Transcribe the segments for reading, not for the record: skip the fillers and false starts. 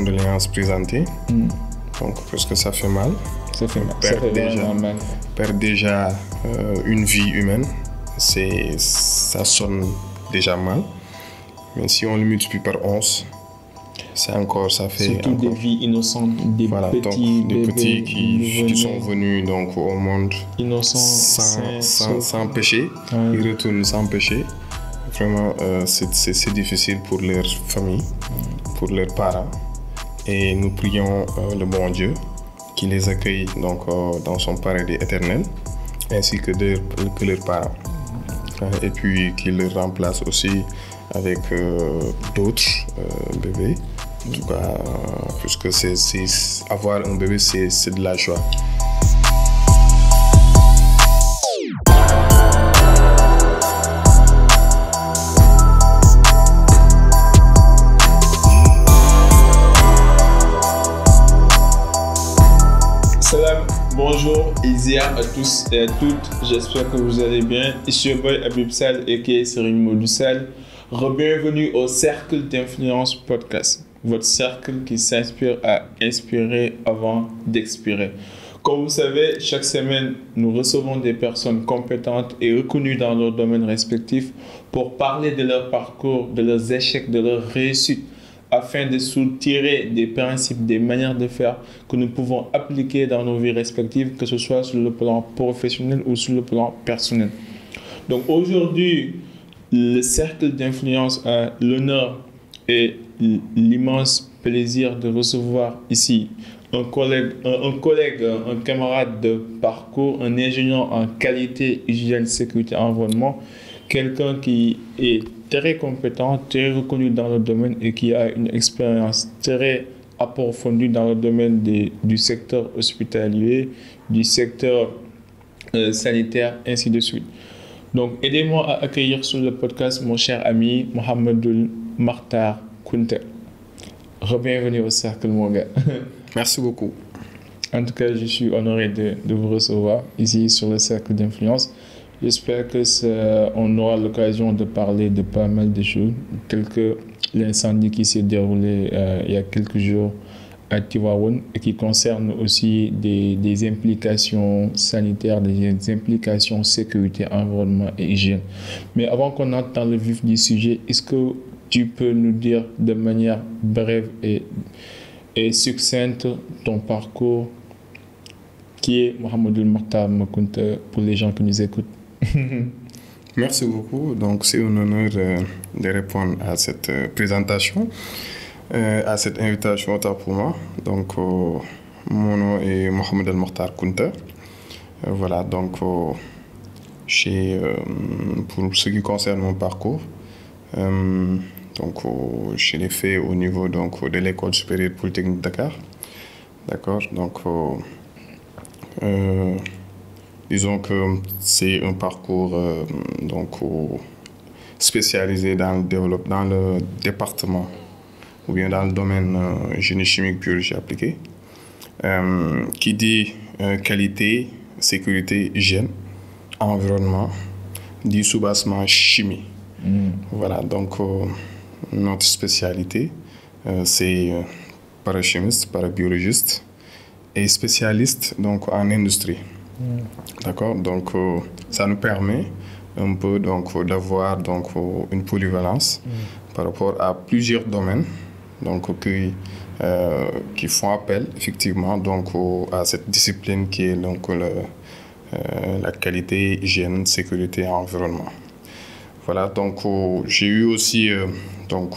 condoléances présentées. Donc, parce que ça fait mal. Ça fait mal. Ça fait vraiment mal. Perdre déjà une vie humaine, ça sonne déjà mal. Mais si on le multiplie par 11, ça fait surtout encore... des vies innocentes, des petits qui sont venus donc au monde sans péché, ils retournent sans péché. Vraiment, c'est difficile pour leurs familles, pour leurs parents. Et nous prions le bon Dieu qui les accueille donc, dans son paradis éternel, ainsi que leurs parents. Et puis qu'il les remplace aussi avec d'autres bébés. En tout cas, puisque avoir un bébé, c'est de la joie. Salam, bonjour, Izia à tous et à toutes. J'espère que vous allez bien. Ici your boy Habib Sall aka Serigne Modou Sall. Bienvenue au Cercle d'Influence Podcast. Votre cercle qui s'inspire à inspirer avant d'expirer. Comme vous savez, chaque semaine, nous recevons des personnes compétentes et reconnues dans leur domaine respectif pour parler de leur parcours, de leurs échecs, de leurs réussites, afin de soutirer des principes, des manières de faire que nous pouvons appliquer dans nos vies respectives, que ce soit sur le plan professionnel ou sur le plan personnel. Donc aujourd'hui, le cercle d'influence a l'honneur et l'immense plaisir de recevoir ici un collègue, un camarade de parcours, un ingénieur en qualité, hygiène, sécurité, environnement, quelqu'un qui est très compétent, très reconnu dans le domaine et qui a une expérience très approfondie dans le domaine du secteur hospitalier, du secteur sanitaire, ainsi de suite. Donc, aidez-moi à accueillir sur le podcast mon cher ami Mohamedoul Makhtar Kounta. Bienvenue au cercle, mon gars. Merci beaucoup. En tout cas, je suis honoré de vous recevoir ici sur le cercle d'influence. J'espère qu'on aura l'occasion de parler de pas mal de choses, tel que l'incendie qui s'est déroulé il y a quelques jours à Tivaouane et qui concerne aussi des implications sanitaires, des implications sécurité, environnement et hygiène. Mais avant qu'on entre dans le vif du sujet, est-ce que tu peux nous dire de manière brève et succincte ton parcours qui est Mohamedoul Makhtar Kounta pour les gens qui nous écoutent? Merci beaucoup. Donc, c'est un honneur de répondre à cette présentation, à cette invitation pour moi. Donc, mon nom est Mohamedoul Makhtar Kounta. Voilà, donc, pour ce qui concerne mon parcours, donc, je l'ai fait au niveau donc, de l'École supérieure polytechnique de Dakar. D'accord, donc, disons que c'est un parcours donc, spécialisé dans le département ou bien dans le domaine génie chimique, biologie appliquée, qui dit qualité, sécurité, hygiène, environnement, dit sous-bassement chimie. Voilà, donc notre spécialité, c'est parachimiste, parabiologiste et spécialiste donc, en industrie. D'accord, donc ça nous permet un peu donc d'avoir donc une polyvalence par rapport à plusieurs domaines donc qui font appel effectivement donc à cette discipline qui est donc la qualité, hygiène, sécurité et environnement. Voilà, donc j'ai eu aussi donc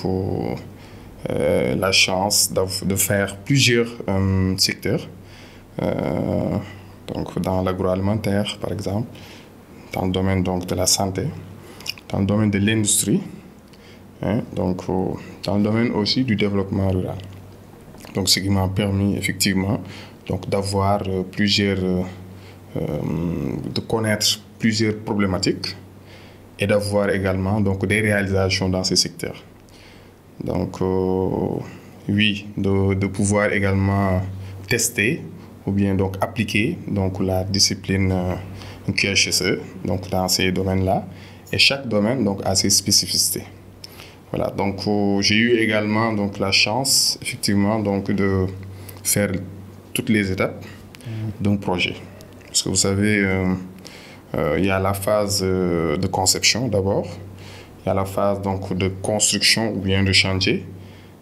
la chance de faire plusieurs secteurs. Donc, dans l'agroalimentaire, par exemple, dans le domaine donc, de la santé, dans le domaine de l'industrie, donc, dans le domaine aussi du développement rural. Donc, ce qui m'a permis effectivement donc, d'avoir de connaître plusieurs problématiques et d'avoir également donc, des réalisations dans ces secteurs. Donc, oui, de pouvoir également tester ou bien donc appliquer donc la discipline QHSE donc dans ces domaines-là, et chaque domaine donc a ses spécificités. Voilà, donc j'ai eu également donc, la chance, effectivement, donc, de faire toutes les étapes d'un projet. Parce que vous savez, il y a la phase de conception d'abord, il y a la phase donc, de construction ou bien de chantier,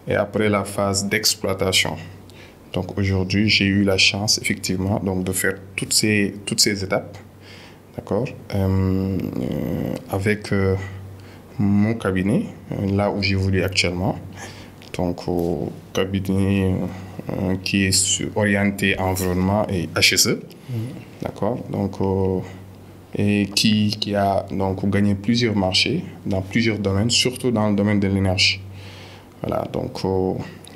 et après la phase d'exploitation. Donc aujourd'hui, j'ai eu la chance, effectivement, donc, de faire toutes ces étapes, d'accord, avec mon cabinet, là où j'évolue actuellement. Donc, au cabinet qui est orienté environnement et HSE, d'accord, donc, et qui a donc gagné plusieurs marchés dans plusieurs domaines, surtout dans le domaine de l'énergie. Voilà, donc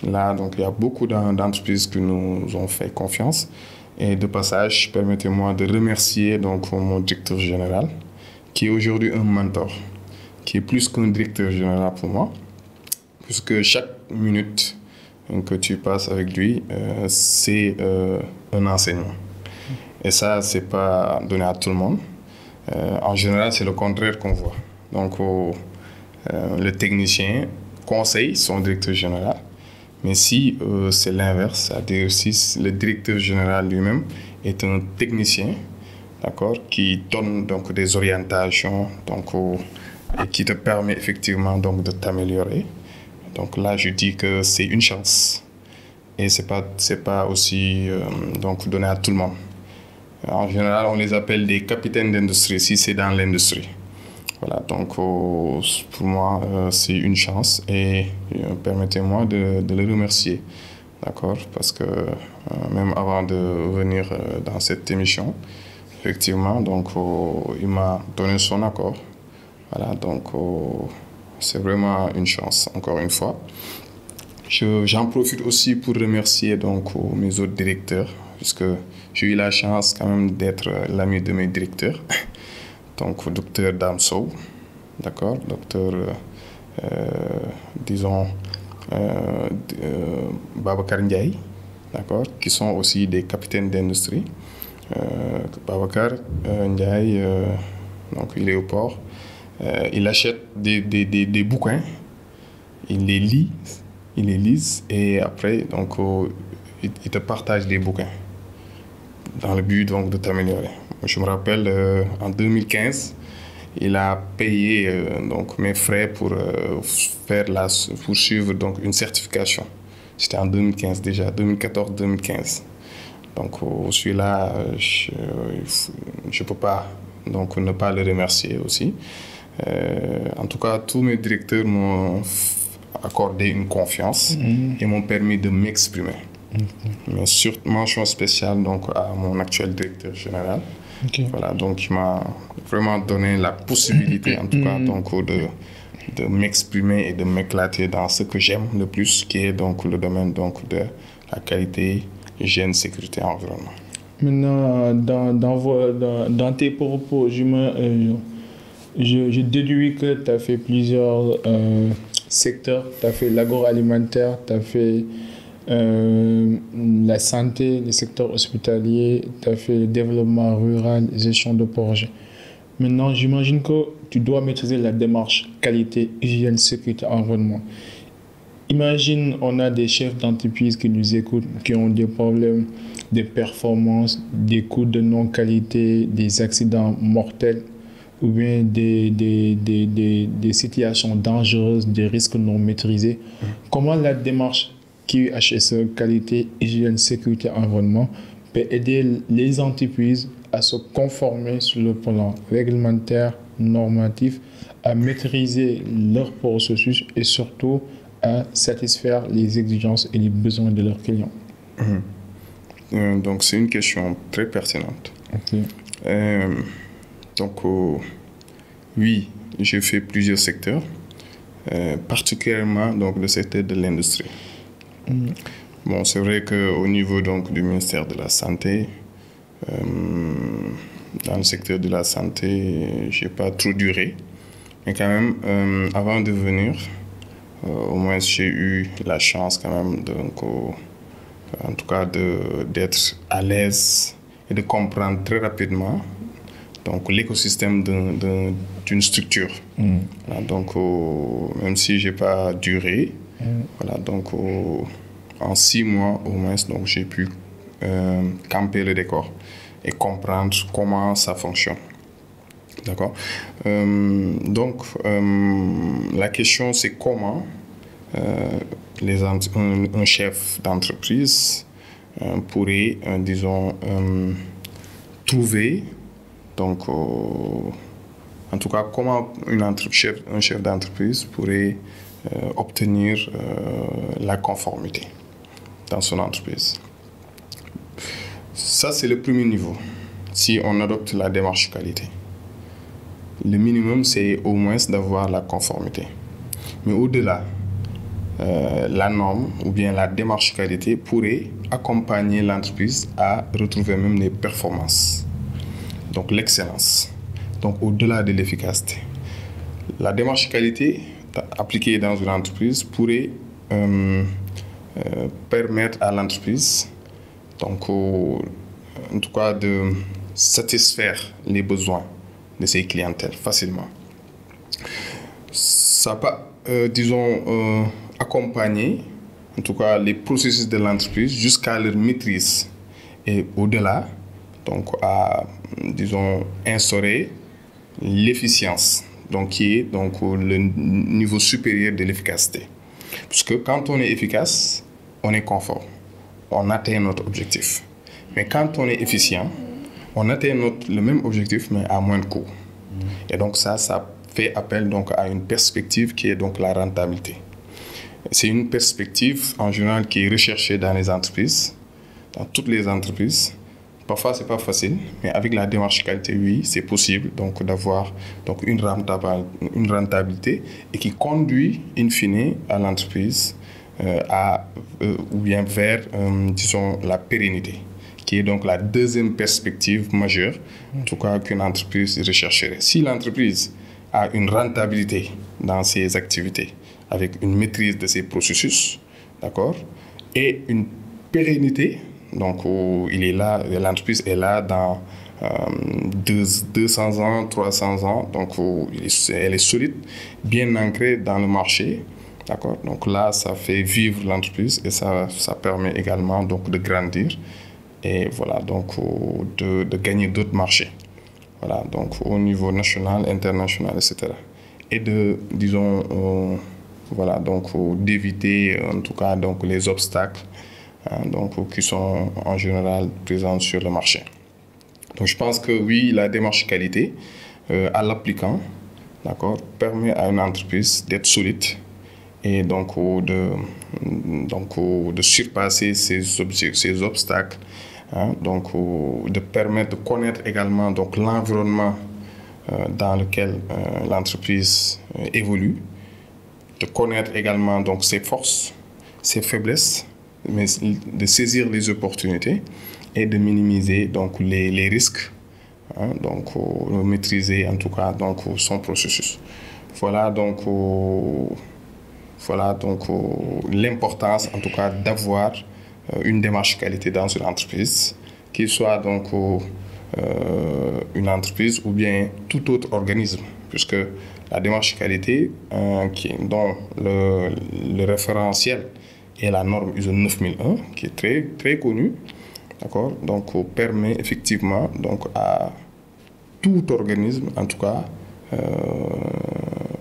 là, donc, il y a beaucoup d'entreprises qui nous ont fait confiance. Et de passage, permettez-moi de remercier donc, mon directeur général, qui est aujourd'hui un mentor, qui est plus qu'un directeur général pour moi, puisque chaque minute que tu passes avec lui, c'est un enseignement. Et ça, ce n'est pas donné à tout le monde. En général, c'est le contraire qu'on voit. Donc, le technicien conseille son directeur général, mais si c'est l'inverse, c'est-à-dire si le directeur général lui-même est un technicien, d'accord, qui donne donc des orientations donc, et qui te permet effectivement donc, de t'améliorer. Donc là, je dis que c'est une chance et c'est pas aussi donc donné à tout le monde. En général, on les appelle des capitaines d'industrie si c'est dans l'industrie. Voilà, donc pour moi, c'est une chance et permettez-moi de le remercier, d'accord, parce que même avant de venir dans cette émission, effectivement, donc il m'a donné son accord. Voilà, donc c'est vraiment une chance, encore une fois. J'en profite aussi pour remercier donc mes autres directeurs, puisque j'ai eu la chance quand même d'être l'ami de mes directeurs. Donc, docteur Damso, d'accord, docteur, disons, Babacar Ndiaye, d'accord, qui sont aussi des capitaines d'industrie. Babacar Ndiaye, donc il est au port, il achète des bouquins, il les lit et après, donc, il te partage des bouquins dans le but donc, de t'améliorer. Je me rappelle, en 2015, il a payé donc, mes frais pour suivre donc, une certification. C'était en 2015 déjà, 2014-2015. Donc, celui-là, je ne peux pas donc, ne pas le remercier aussi. En tout cas, tous mes directeurs m'ont accordé une confiance et m'ont permis de m'exprimer. Mais surtout, mention spéciale donc, à mon actuel directeur général. Voilà, donc il m'a vraiment donné la possibilité, en tout cas, donc, de m'exprimer et de m'éclater dans ce que j'aime le plus, qui est donc le domaine donc, de la qualité, hygiène, sécurité, environnement. Maintenant, dans tes propos, je déduis que tu as fait plusieurs secteurs. Tu as fait l'agroalimentaire, tu as fait la santé, le secteur hospitalier, tu as fait le développement rural, gestion de projet. Maintenant, j'imagine que tu dois maîtriser la démarche qualité, hygiène, sécurité, environnement. Imagine, on a des chefs d'entreprise qui nous écoutent, qui ont des problèmes de performance, des coûts de non-qualité, des accidents mortels ou bien des situations dangereuses, des risques non maîtrisés. Comment la démarche QHSE, qualité, hygiène, sécurité, environnement, peut aider les entreprises à se conformer sur le plan réglementaire, normatif, à maîtriser leur processus et surtout à satisfaire les exigences et les besoins de leurs clients? Donc, c'est une question très pertinente. Donc, oui, j'ai fait plusieurs secteurs, particulièrement donc, le secteur de l'industrie. Bon, c'est vrai qu'au niveau donc, du ministère de la Santé, dans le secteur de la santé, je n'ai pas trop duré. Mais quand même, avant de venir, au moins j'ai eu la chance quand même, donc, en tout cas, d'être à l'aise et de comprendre très rapidement donc l'écosystème d'une structure. Voilà, donc, même si je n'ai pas duré, voilà, donc, en 6 mois au moins, donc, j'ai pu camper le décor et comprendre comment ça fonctionne. D'accord. Donc, la question, c'est comment un chef d'entreprise pourrait, disons, trouver, donc, en tout cas, comment un chef d'entreprise pourrait obtenir la conformité dans son entreprise. Ça, c'est le premier niveau, si on adopte la démarche qualité. Le minimum, c'est au moins d'avoir la conformité. Mais au-delà, la norme ou bien la démarche qualité pourrait accompagner l'entreprise à retrouver même les performances. Donc l'excellence. Donc au-delà de l'efficacité. La démarche qualité appliquée dans une entreprise pourrait permettre à l'entreprise, donc en tout cas, de satisfaire les besoins de ses clientèles facilement. Ça peut, disons, accompagner, en tout cas, les processus de l'entreprise jusqu'à leur maîtrise. Et au-delà, donc, à, disons, instaurer l'efficience, donc, qui est donc, le niveau supérieur de l'efficacité. Puisque quand on est efficace, on est conforme, on atteint notre objectif. Mais quand on est efficient, on atteint le même objectif, mais à moins de coûts. Et donc ça fait appel donc, à une perspective qui est donc la rentabilité. C'est une perspective en général qui est recherchée dans les entreprises, dans toutes les entreprises. Parfois, ce n'est pas facile, mais avec la démarche qualité, oui, c'est possible donc, d'avoir donc, une rentabilité et qui conduit, in fine, à l'entreprise ou bien vers, disons, la pérennité, qui est donc la deuxième perspective majeure, en tout cas, qu'une entreprise rechercherait. Si l'entreprise a une rentabilité dans ses activités, avec une maîtrise de ses processus, d'accord, et une pérennité, donc l'entreprise est là dans 200 ans, 300 ans, donc elle est solide, bien ancrée dans le marché, d'accord. Donc là, ça fait vivre l'entreprise et ça permet également donc de grandir et voilà donc de gagner d'autres marchés, voilà donc au niveau national, international, etc. Et de disons voilà donc d'éviter en tout cas donc les obstacles donc, qui sont en général présents sur le marché. Donc, je pense que oui, la démarche qualité, à l'appliquant, d'accord, permet à une entreprise d'être solide et donc, de surpasser ces obstacles, donc de permettre de connaître également donc, l'environnement dans lequel l'entreprise évolue, de connaître également donc, ses forces, ses faiblesses, mais de saisir les opportunités et de minimiser donc les risques, donc maîtriser en tout cas donc son processus. Voilà donc l'importance en tout cas d'avoir une démarche qualité dans une entreprise, qu'il soit donc une entreprise ou bien tout autre organisme, puisque la démarche qualité dont le référentiel et la norme ISO 9001, qui est très, très connue, d'accord, donc permet effectivement donc, à tout organisme, en tout cas,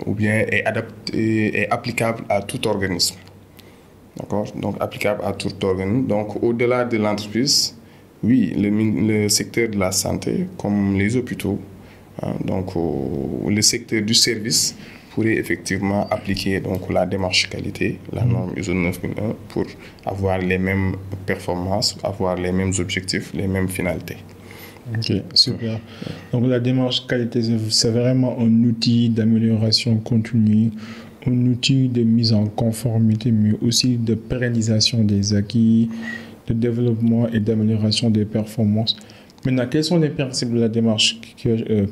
ou bien est applicable à tout organisme. D'accord, donc applicable à tout organisme. Donc au-delà de l'entreprise, oui, le secteur de la santé, comme les hôpitaux, donc le secteur du service, pourrait effectivement appliquer donc, la démarche qualité, la norme ISO 9001, pour avoir les mêmes performances, avoir les mêmes objectifs, les mêmes finalités. Ok, super. Donc la démarche qualité, c'est vraiment un outil d'amélioration continue, un outil de mise en conformité, mais aussi de pérennisation des acquis, de développement et d'amélioration des performances. Maintenant, quels sont les principes de la démarche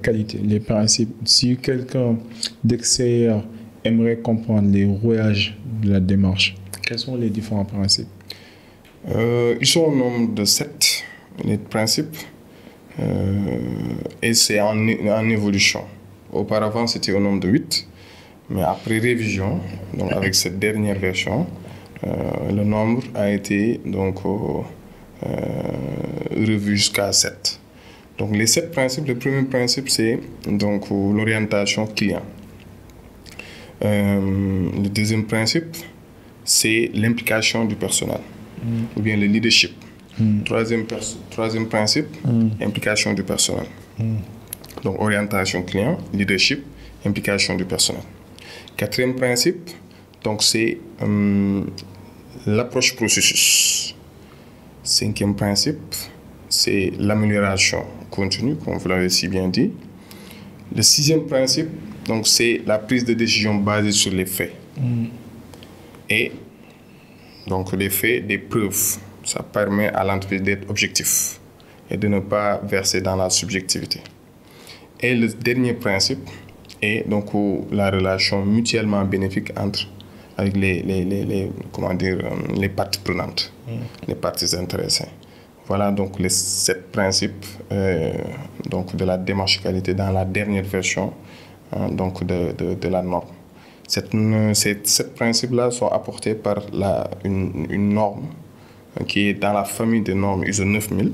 qualité? Les principes, si quelqu'un d'extérieur aimerait comprendre les rouages de la démarche, quels sont les différents principes? Ils sont au nombre de 7, les principes. Et c'est en évolution. Auparavant, c'était au nombre de 8, mais après révision, donc avec cette dernière version, le nombre a été donc revu jusqu'à 7. Donc les 7 principes, le premier principe c'est donc l'orientation client. Le deuxième principe c'est l'implication du personnel ou bien le leadership. Troisième principe, implication du personnel. Donc orientation client, leadership, implication du personnel. Quatrième principe, donc c'est l'approche processus. Cinquième principe, c'est l'amélioration continue, comme vous l'avez si bien dit. Le sixième principe, donc c'est la prise de décision basée sur les faits. Et donc les faits, des preuves. Ça permet à l'entreprise d'être objectif et de ne pas verser dans la subjectivité. Et le dernier principe est donc la relation mutuellement bénéfique avec les parties prenantes, les parties intéressées. Voilà donc les 7 principes donc de la démarche qualité dans la dernière version donc de la norme. Ces 7 principes-là sont apportés par une norme qui est dans la famille des normes ISO 9000,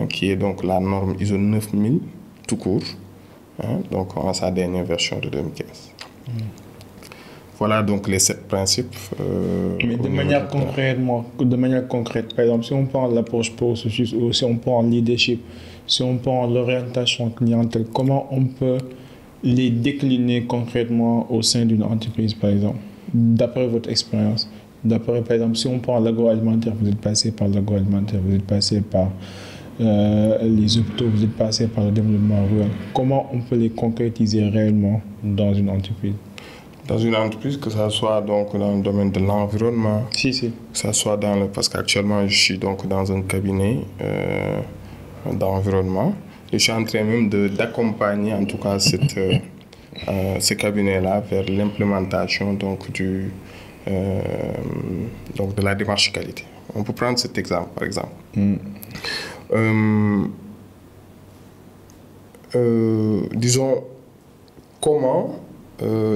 qui est donc la norme ISO 9000 tout court, donc en sa dernière version de 2015. Voilà donc les 7 principes. Mais de manière concrète, par exemple, si on prend l'approche processus ou si on prend le leadership, si on prend l'orientation clientèle, comment on peut les décliner concrètement au sein d'une entreprise, par exemple, d'après votre expérience? Par exemple, si on prend l'agroalimentaire, vous êtes passé par l'agroalimentaire, vous êtes passé par les hôpitaux, vous êtes passé par le développement rural. Comment on peut les concrétiser réellement dans une entreprise? Dans une entreprise, que ça soit donc dans le domaine de l'environnement, que ça soit parce qu'actuellement je suis donc dans un cabinet d'environnement. Je suis en train même d'accompagner en tout cas ce cabinet-là vers l'implémentation donc de la démarche qualité. On peut prendre cet exemple par exemple. Disons comment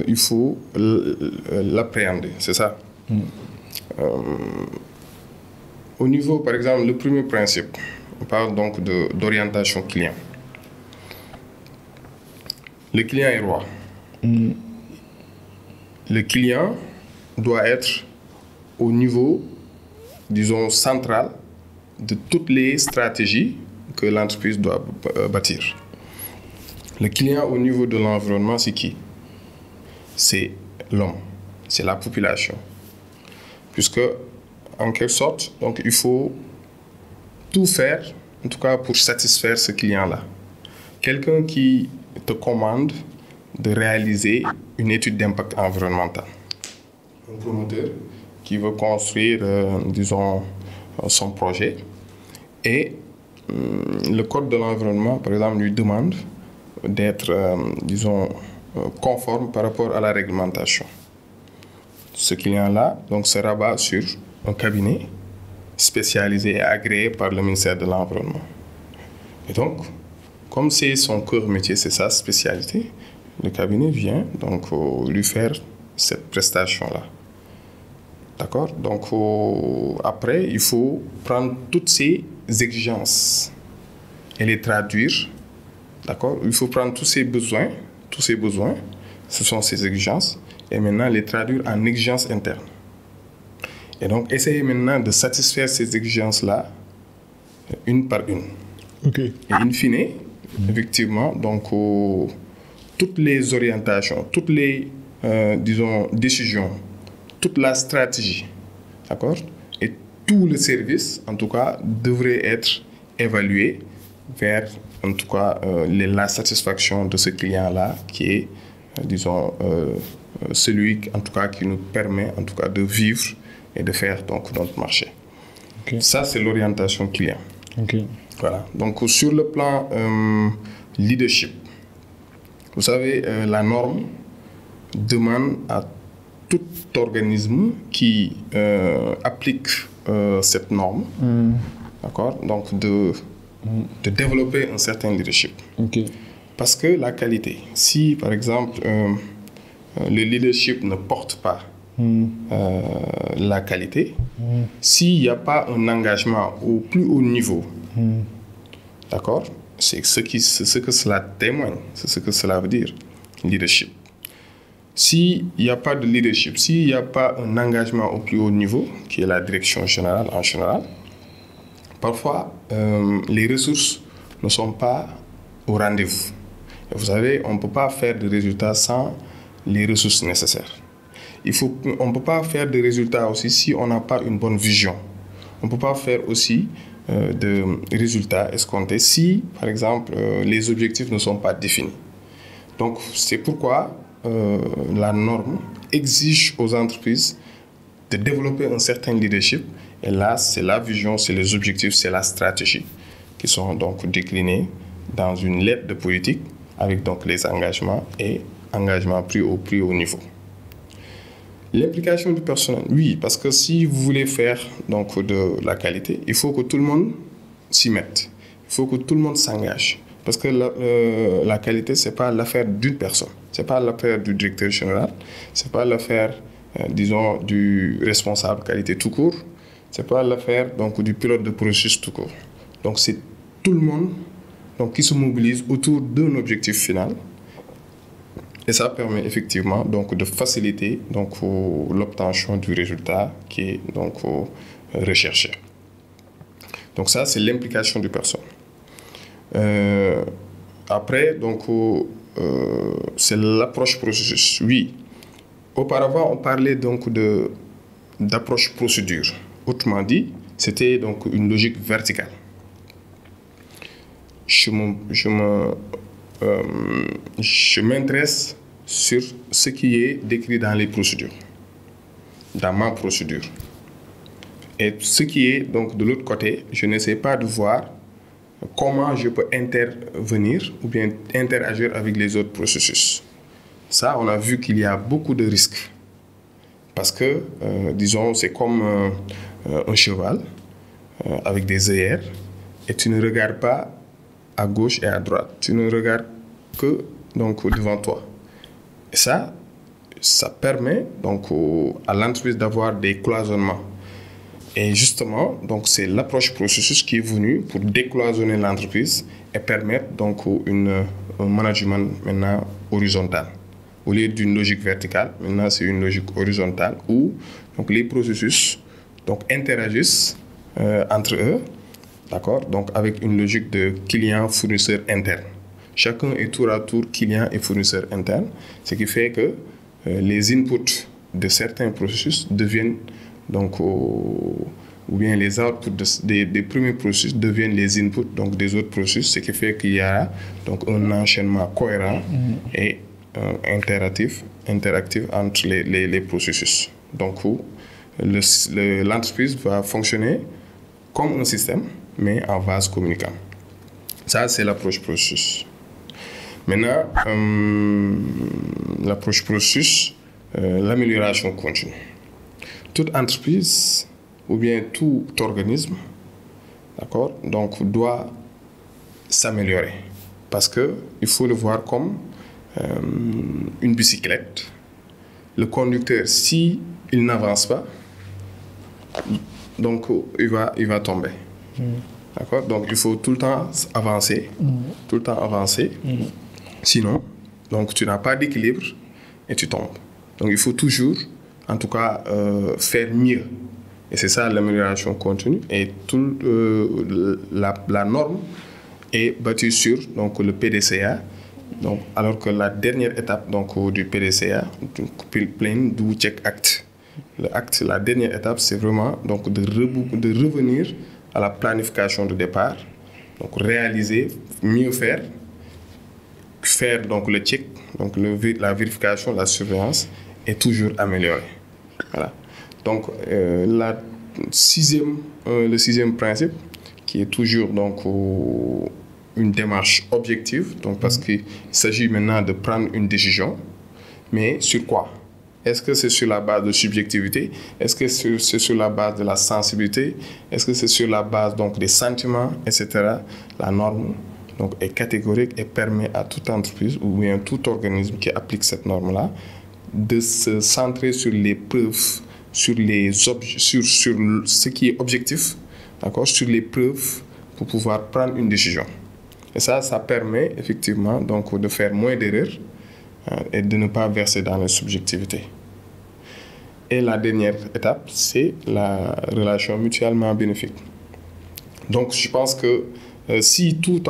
il faut l'appréhender, c'est ça. Au niveau, par exemple, le premier principe, on parle donc d'orientation client. Le client est roi. Le client doit être au niveau, disons, central de toutes les stratégies que l'entreprise doit bâtir. Le client au niveau de l'environnement, c'est qui? C'est l'homme, c'est la population. Puisque, en quelque sorte, donc, il faut tout faire, en tout cas pour satisfaire ce client-là. Quelqu'un qui te commande de réaliser une étude d'impact environnemental. Un promoteur qui veut construire, disons, son projet. Et le code de l'environnement, par exemple, lui demande d'être, disons, conforme par rapport à la réglementation. Ce client-là donc, se rabat sur un cabinet spécialisé et agréé par le ministère de l'Environnement. Et donc, comme c'est son cœur métier, c'est sa spécialité, le cabinet vient donc lui faire cette prestation-là. D'accord? Donc, après, il faut prendre toutes ces exigences et les traduire. D'accord? Il faut prendre tous ces besoins, ce sont ces exigences, et maintenant les traduire en exigences internes. Et donc, essayer maintenant de satisfaire ces exigences-là, une par une. Okay. Et in fine, effectivement, donc, toutes les orientations, toutes les, disons, décisions, toute la stratégie, d'accord, et tout le service, en tout cas, devrait être évalué vers, en tout cas, la satisfaction de ce client-là, qui est, disons, celui, en tout cas, qui nous permet, en tout cas, de vivre et de faire donc notre marché. Okay. Ça, c'est l'orientation client. Okay. Voilà. Donc, sur le plan leadership, vous savez, la norme demande à tout organisme qui applique cette norme, d'accord, donc de de développer un certain leadership. Ok. Parce que la qualité, si par exemple le leadership ne porte pas la qualité, s'il n'y a pas un engagement au plus haut niveau, d'accord, c'est ce que cela témoigne, c'est ce que cela veut dire, leadership. S'il n'y a pas de leadership, s'il n'y a pas un engagement au plus haut niveau, qui est la direction générale en général, parfois les ressources ne sont pas au rendez-vous. Et vous savez, on ne peut pas faire de résultats sans les ressources nécessaires. On ne peut pas faire de résultats aussi si on n'a pas une bonne vision. On ne peut pas faire aussi de résultats escomptés si, par exemple, les objectifs ne sont pas définis. Donc, c'est pourquoi la norme exige aux entreprises de développer un certain leadership. Et là, c'est la vision, c'est les objectifs, c'est la stratégie qui sont donc déclinés dans une lettre de politique avec donc les engagements et engagements pris au plus haut niveau. L'implication du personnel, oui, parce que si vous voulez faire donc de la qualité, il faut que tout le monde s'y mette. Il faut que tout le monde s'engage. Parce que la qualité, ce n'est pas l'affaire d'une personne. Ce n'est pas l'affaire du directeur général. Ce n'est pas l'affaire, disons, du responsable qualité tout court. Ce n'est pas l'affaire donc, du pilote de processus tout court. Donc, c'est tout le monde donc, qui se mobilise autour d'un objectif final. Et ça permet effectivement donc, de faciliter donc, l'obtention du résultat qui est donc, recherché. Donc ça, c'est l'implication du personnel. Après, donc, c'est l'approche processus. Oui, auparavant, on parlait donc d'approche procédure. Autrement dit, c'était donc une logique verticale. Je m'intéresse sur ce qui est décrit dans les procédures, dans ma procédure. Et ce qui est donc de l'autre côté, je n'essaie pas de voir comment je peux intervenir ou bien interagir avec les autres processus. Ça, on a vu qu'il y a beaucoup de risques. Parce que, disons, c'est comme un cheval avec des œillères et tu ne regardes pas à gauche et à droite. Tu ne regardes que donc, devant toi. Et ça permet donc, à l'entreprise d'avoir des cloisonnements. Et justement, donc, c'est l'approche processus qui est venue pour décloisonner l'entreprise et permettre donc, un management maintenant horizontal. Au lieu d'une logique verticale, maintenant c'est une logique horizontale où donc, les processus donc, interagissent entre eux, d'accord, donc avec une logique de client-fournisseur interne. Chacun est tour à tour client et fournisseur interne, ce qui fait que les inputs de certains processus deviennent donc, ou bien les outputs des premiers processus deviennent les inputs donc, des autres processus, ce qui fait qu'il y a donc, un enchaînement cohérent et interactif entre les processus. Donc, l'entreprise va fonctionner comme un système, mais en vase communicant. Ça, c'est l'approche processus. Maintenant, l'approche processus, l'amélioration continue. Toute entreprise ou bien tout organisme, d'accord, donc doit s'améliorer parce que il faut le voir comme une bicyclette. Le conducteur, si il n'avance pas, donc il va tomber. D'accord, donc il faut tout le temps avancer, tout le temps avancer. Sinon, donc tu n'as pas d'équilibre et tu tombes. Donc il faut toujours, en tout cas, faire mieux. Et c'est ça l'amélioration continue. Et la norme est bâtie sur donc, le PDCA. Donc, alors que la dernière étape donc, du PDCA, du Plain Do Check Act, la dernière étape, c'est vraiment donc, de revenir à la planification de départ. Donc réaliser, mieux faire donc, le check, donc la vérification, la surveillance et toujours améliorer. Voilà. Donc, le sixième principe, qui est toujours donc, une démarche objective, donc, parce qu'il s'agit maintenant de prendre une décision, mais sur quoi? Est-ce que c'est sur la base de subjectivité? Est-ce que c'est sur la base de la sensibilité? Est-ce que c'est sur la base donc, des sentiments, etc. La norme donc, est catégorique et permet à toute entreprise ou bien tout organisme qui applique cette norme-là de se centrer sur les preuves, sur ce qui est objectif, d'accord, sur les preuves pour pouvoir prendre une décision. Et ça permet effectivement donc, de faire moins d'erreurs et de ne pas verser dans la subjectivité. Et la dernière étape, c'est la relation mutuellement bénéfique. Donc, je pense que si toutes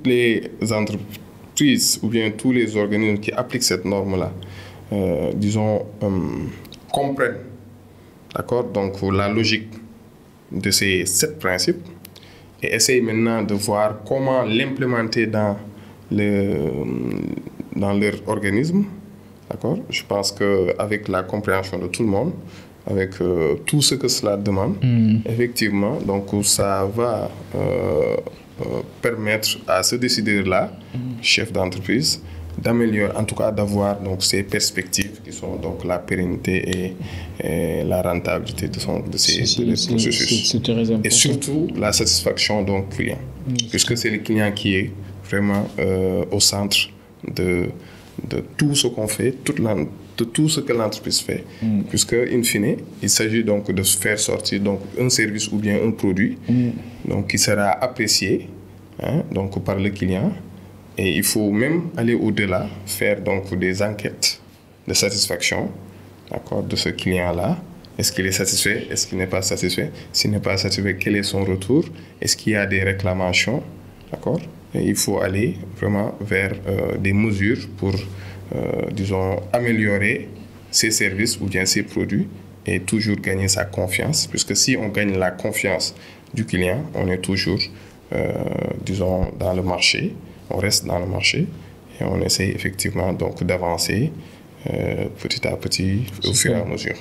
les entreprises ou bien tous les organismes qui appliquent cette norme-là, comprennent, d'accord, donc la logique de ces 7 principes et essayent maintenant de voir comment l'implémenter dans leur organisme, d'accord. Je pense qu'avec la compréhension de tout le monde, avec tout ce que cela demande, effectivement, donc ça va permettre à ce décideur-là, chef d'entreprise, d'améliorer, en tout cas d'avoir donc ces perspectives qui sont donc la pérennité et la rentabilité de ces processus. C'est très important. Et surtout la satisfaction donc client, puisque c'est le client qui est vraiment au centre de tout ce qu'on fait, de tout ce que l'entreprise fait, puisque in fine, il s'agit donc de faire sortir donc un service ou bien un produit donc qui sera apprécié donc par le client. Et il faut même aller au-delà, faire donc des enquêtes de satisfaction, d'accord, de ce client-là. Est-ce qu'il est satisfait? Est-ce qu'il n'est pas satisfait? S'il n'est pas satisfait, quel est son retour? Est-ce qu'il y a des réclamations? D'accord? Et il faut aller vraiment vers des mesures pour, améliorer ses services ou bien ses produits et toujours gagner sa confiance. Puisque si on gagne la confiance du client, on est toujours, dans le marché. On reste dans le marché et on essaie effectivement donc d'avancer petit à petit au fur et à mesure.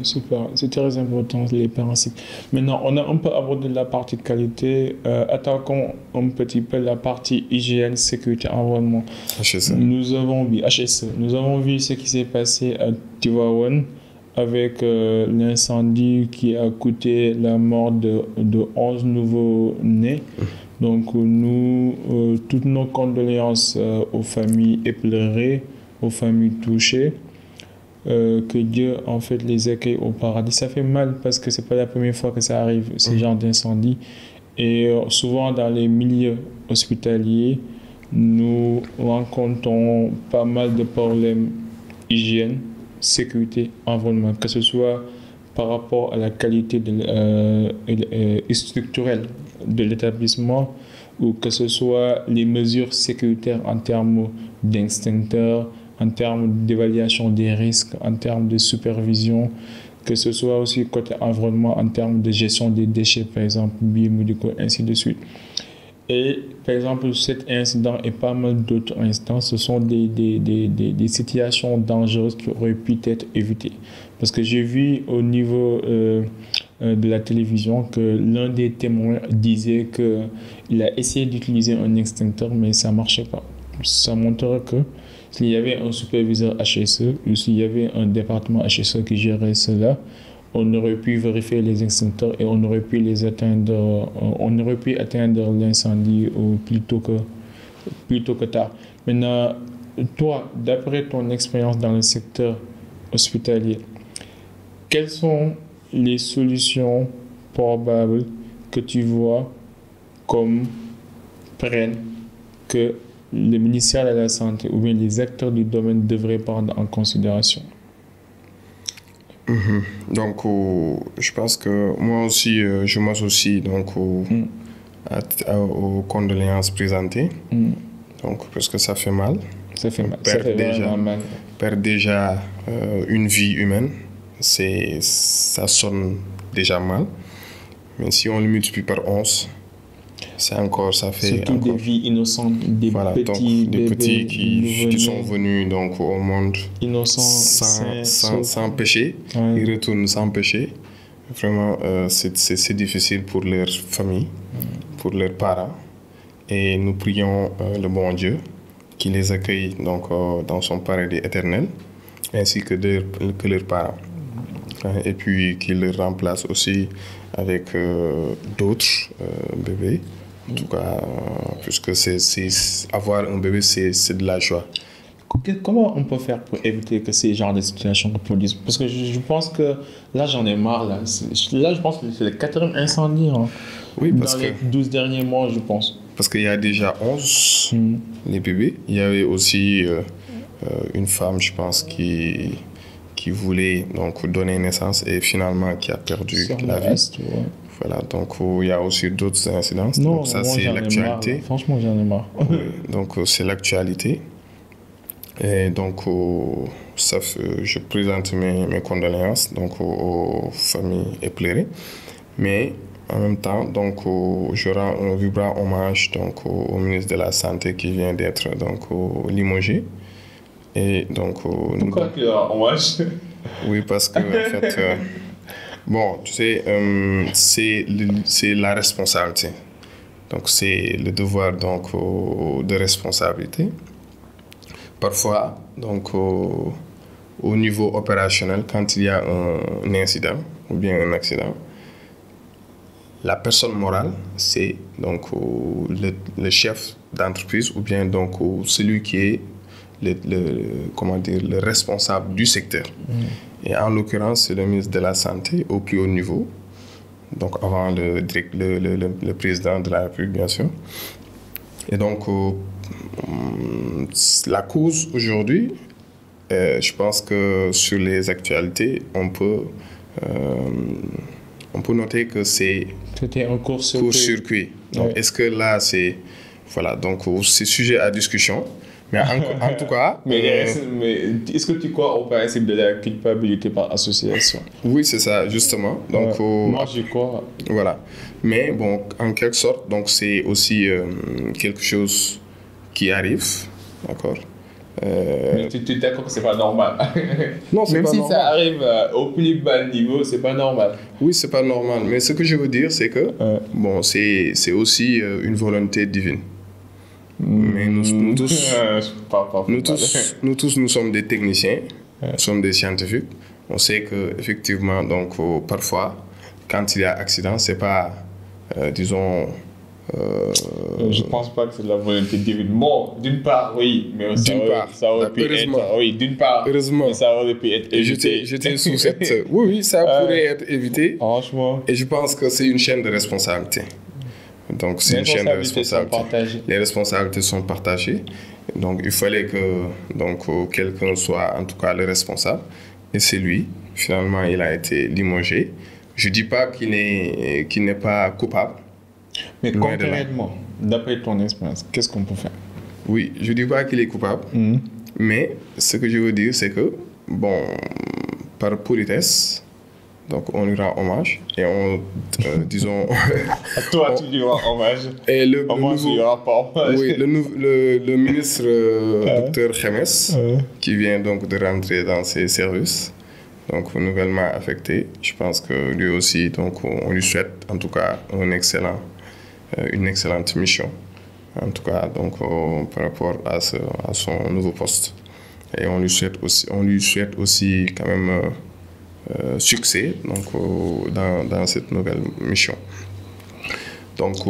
Super. C'est très important les principes. Maintenant, on a un peu abordé la partie qualité. Attaquons un petit peu la partie hygiène, sécurité, environnement. HSE. Nous avons vu ce qui s'est passé à Tivaouane avec l'incendie qui a coûté la mort de 11 nouveaux-nés. Donc, nous, toutes nos condoléances aux familles éplorées, aux familles touchées, que Dieu, en fait, les accueille au paradis. Ça fait mal parce que ce n'est pas la première fois que ça arrive, ce genre d'incendie. Et souvent, dans les milieux hospitaliers, nous rencontrons pas mal de problèmes hygiène, sécurité, environnement, que ce soit par rapport à la qualité structurelle de l'établissement ou que ce soit les mesures sécuritaires en termes d'extincteurs, en termes d'évaluation des risques, en termes de supervision, que ce soit aussi côté environnement en termes de gestion des déchets, par exemple, biomédicaux, ainsi de suite. Et par exemple, cet incident et pas mal d'autres incidents, ce sont des situations dangereuses qui auraient pu être évitées. Parce que j'ai vu au niveau de la télévision que l'un des témoins disait qu'il a essayé d'utiliser un extincteur, mais ça ne marchait pas. Ça montrerait que s'il y avait un superviseur HSE ou s'il y avait un département HSE qui gérait cela, on aurait pu vérifier les extincteurs et on aurait pu les atteindre, on aurait pu atteindre l'incendie plutôt que tard. Maintenant, toi, d'après ton expérience dans le secteur hospitalier, quelles sont les solutions probables que tu vois comme prennent que le ministère de la Santé ou bien les acteurs du domaine devraient prendre en considération? Donc, je pense que moi aussi, je m'associe donc aux condoléances présentées. Donc, parce que ça fait mal. Ça fait mal. Perdre déjà une vie humaine, ça sonne déjà mal. Mais si on le multiplie par 11, ça fait surtout encore... des vies innocentes, des petits qui sont venus donc au monde sans péché. Ouais. Ils retournent sans péché. Vraiment, c'est difficile pour leurs familles, pour leurs parents. Et nous prions le bon Dieu qui les accueille donc, dans son paradis éternel. ainsi que leurs parents. Et puis qu'ils le remplacent aussi avec d'autres bébés. En tout cas, puisque avoir un bébé, c'est de la joie. Comment on peut faire pour éviter que ces genres de situations reproduisent? Parce que je pense que là, j'en ai marre. Là, je pense que c'est le 4e incendie oui, dans les 12 derniers mois, je pense. Parce qu'il y a déjà 11 les bébés. Il y avait aussi une femme, je pense, qui voulait donc donner naissance et finalement qui a perdu la vie. Ouais. Voilà, donc il y a aussi d'autres incidences. Non, donc ça, c'est l'actualité. Franchement, j'en ai marre. Oui, donc c'est l'actualité. Et donc, je présente mes condoléances donc, aux familles éplorées. Mais en même temps, donc, je rends un vibrant hommage donc, au ministre de la Santé qui vient d'être limogé. Et donc, pourquoi tu rends hommage? Oui, parce que, en fait, bon, tu sais, c'est la responsabilité. Donc, c'est le devoir donc, de responsabilité. Parfois, donc, au niveau opérationnel, quand il y a un incident ou bien un accident, la personne morale, c'est donc le chef d'entreprise ou bien donc celui qui est le responsable du secteur. Et en l'occurrence, c'est le ministre de la Santé au plus haut niveau, donc avant le président de la République, bien sûr. Et donc, la cause aujourd'hui, je pense que sur les actualités, on peut noter que c'était un court-circuit. Donc, ouais. Est-ce que là, c'est sujet à discussion? Mais en tout cas... mais est-ce que tu crois au principe de la culpabilité par association? Oui, c'est ça, justement. Donc, moi, j'y crois. Voilà. Mais bon, en quelque sorte, donc, c'est aussi quelque chose qui arrive, d'accord? Mais tu es d'accord que c'est pas normal? Non, c'est même pas si normal. Ça arrive au plus bas niveau, c'est pas normal. Oui, c'est pas normal. Mais ce que je veux dire, c'est que bon, c'est aussi une volonté divine. Mais nous tous, nous sommes des techniciens, nous sommes des scientifiques. On sait que effectivement, donc parfois, quand il y a accident, c'est pas, disons. Je pense pas que c'est de la volonté divine. Bon, d'une part, oui, mais ça aurait pu être. Oui, d'une part, heureusement. Mais ça aurait pu être évité. J'étais sous cette. Oui, ça pourrait être évité. Franchement. Et je pense que c'est une chaîne de responsabilité. Donc, c'est une chaîne de responsabilité. Les responsabilités sont partagées. Donc, il fallait que quelqu'un soit en tout cas le responsable. Et c'est lui. Finalement, il a été limogé. Je ne dis pas qu'il n'est pas coupable. Mais concrètement, d'après ton expérience, qu'est-ce qu'on peut faire? Oui, je ne dis pas qu'il est coupable. Mais ce que je veux dire, c'est que, bon, par politesse, donc on lui rend hommage et disons... Toi, tu lui rends hommage. Et le ministre docteur Khemes, qui vient donc de rentrer dans ses services, donc nouvellement affecté, je pense que lui aussi, donc on lui souhaite en tout cas une excellente mission, en tout cas donc par rapport à son nouveau poste. Et on lui souhaite aussi quand même succès donc, dans cette nouvelle mission. Donc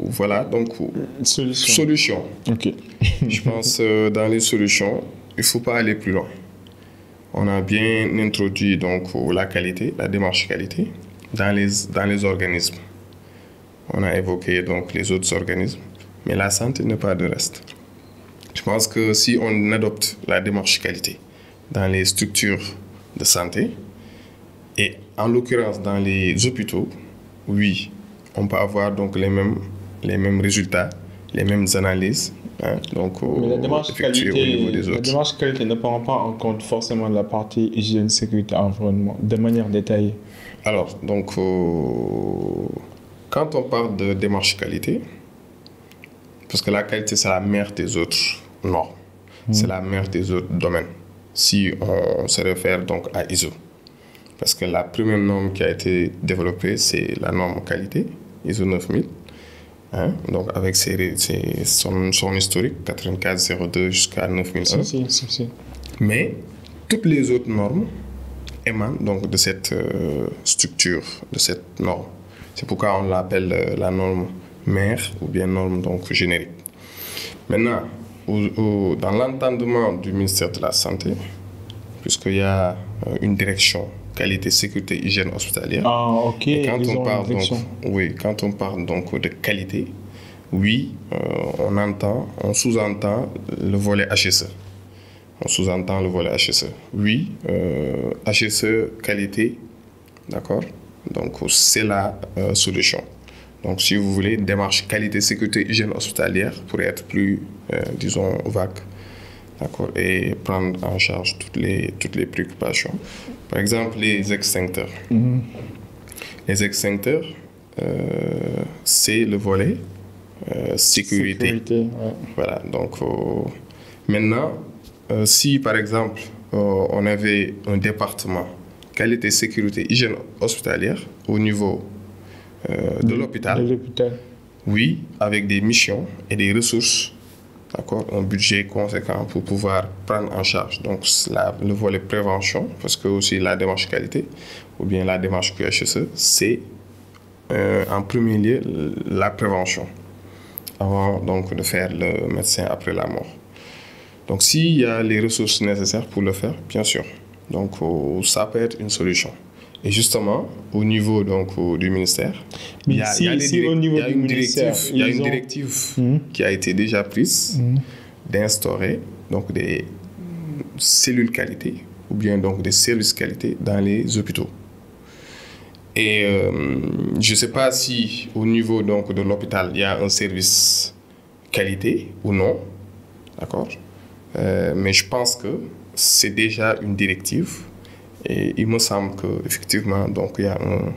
voilà, donc solution. Ok. Je pense dans les solutions, il ne faut pas aller plus loin. On a bien introduit donc la qualité, la démarche qualité dans les organismes. On a évoqué donc les autres organismes, mais la santé n'est pas de reste. Je pense que si on adopte la démarche qualité dans les structures de santé et en l'occurrence dans les hôpitaux, oui, on peut avoir donc les mêmes résultats, les mêmes analyses. Donc, mais la démarche qualité ne prend pas en compte forcément la partie hygiène, sécurité, environnement de manière détaillée. Alors, donc, quand on parle de démarche qualité, parce que la qualité, c'est la mère des autres normes, c'est la mère des autres domaines, si on se réfère donc à ISO. Parce que la première norme qui a été développée, c'est la norme qualité, ISO 9000. Donc avec son historique 9402 jusqu'à 9001. Si. Mais toutes les autres normes émanent donc de cette structure, de cette norme. C'est pourquoi on l'appelle la norme mère ou bien norme donc générique. Maintenant, dans l'entendement du ministère de la Santé, puisqu'il y a une direction qualité, sécurité, hygiène hospitalière. Ah, ok. Et quand on parle donc de qualité, oui, on sous-entend le volet HSE. Oui, HSE qualité, d'accord. Donc c'est la solution. Donc si vous voulez, démarche qualité, sécurité, hygiène hospitalière pour être plus, disons, vague, d'accord, et prendre en charge toutes les préoccupations. Par exemple, les extincteurs. Les extincteurs, c'est le volet sécurité. Ouais. Voilà, donc maintenant, si par exemple, on avait un département qualité, sécurité, hygiène hospitalière au niveau de l'hôpital, oui, avec des missions et des ressources, d'accord, un budget conséquent pour pouvoir prendre en charge donc le volet prévention, parce que aussi la démarche qualité ou bien la démarche QHSE, c'est en premier lieu la prévention avant donc de faire le médecin après la mort. Donc s'il y a les ressources nécessaires pour le faire, bien sûr, donc ça peut être une solution. Et justement, au niveau donc, du ministère, il y a une directive qui a été déjà prise d'instaurer donc, des cellules qualité ou bien donc, des services qualité dans les hôpitaux. Et je ne sais pas si au niveau donc, de l'hôpital, il y a un service qualité ou non, d'accord, mais je pense que c'est déjà une directive. Et il me semble qu'effectivement, donc, il y a un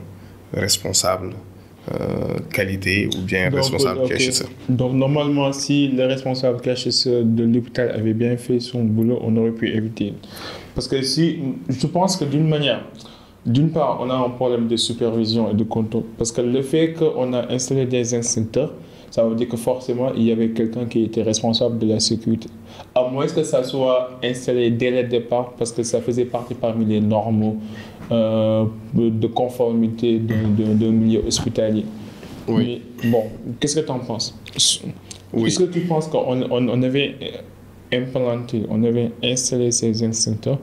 responsable qualité ou bien un responsable QHSE. Donc, normalement, si le responsable QHSE de l'hôpital avait bien fait son boulot, on aurait pu éviter. Parce que je pense que d'une part, on a un problème de supervision et de contrôle. Parce que le fait qu'on a installé des extincteurs, ça veut dire que forcément, il y avait quelqu'un qui était responsable de la sécurité. À moins que ça soit installé dès le départ, parce que ça faisait partie parmi les normes de conformité d'un milieu hospitalier. Oui. Mais bon, qu'est-ce que tu en penses? Oui. Est-ce que tu penses qu'on avait implanté, on avait installé ces extincteurs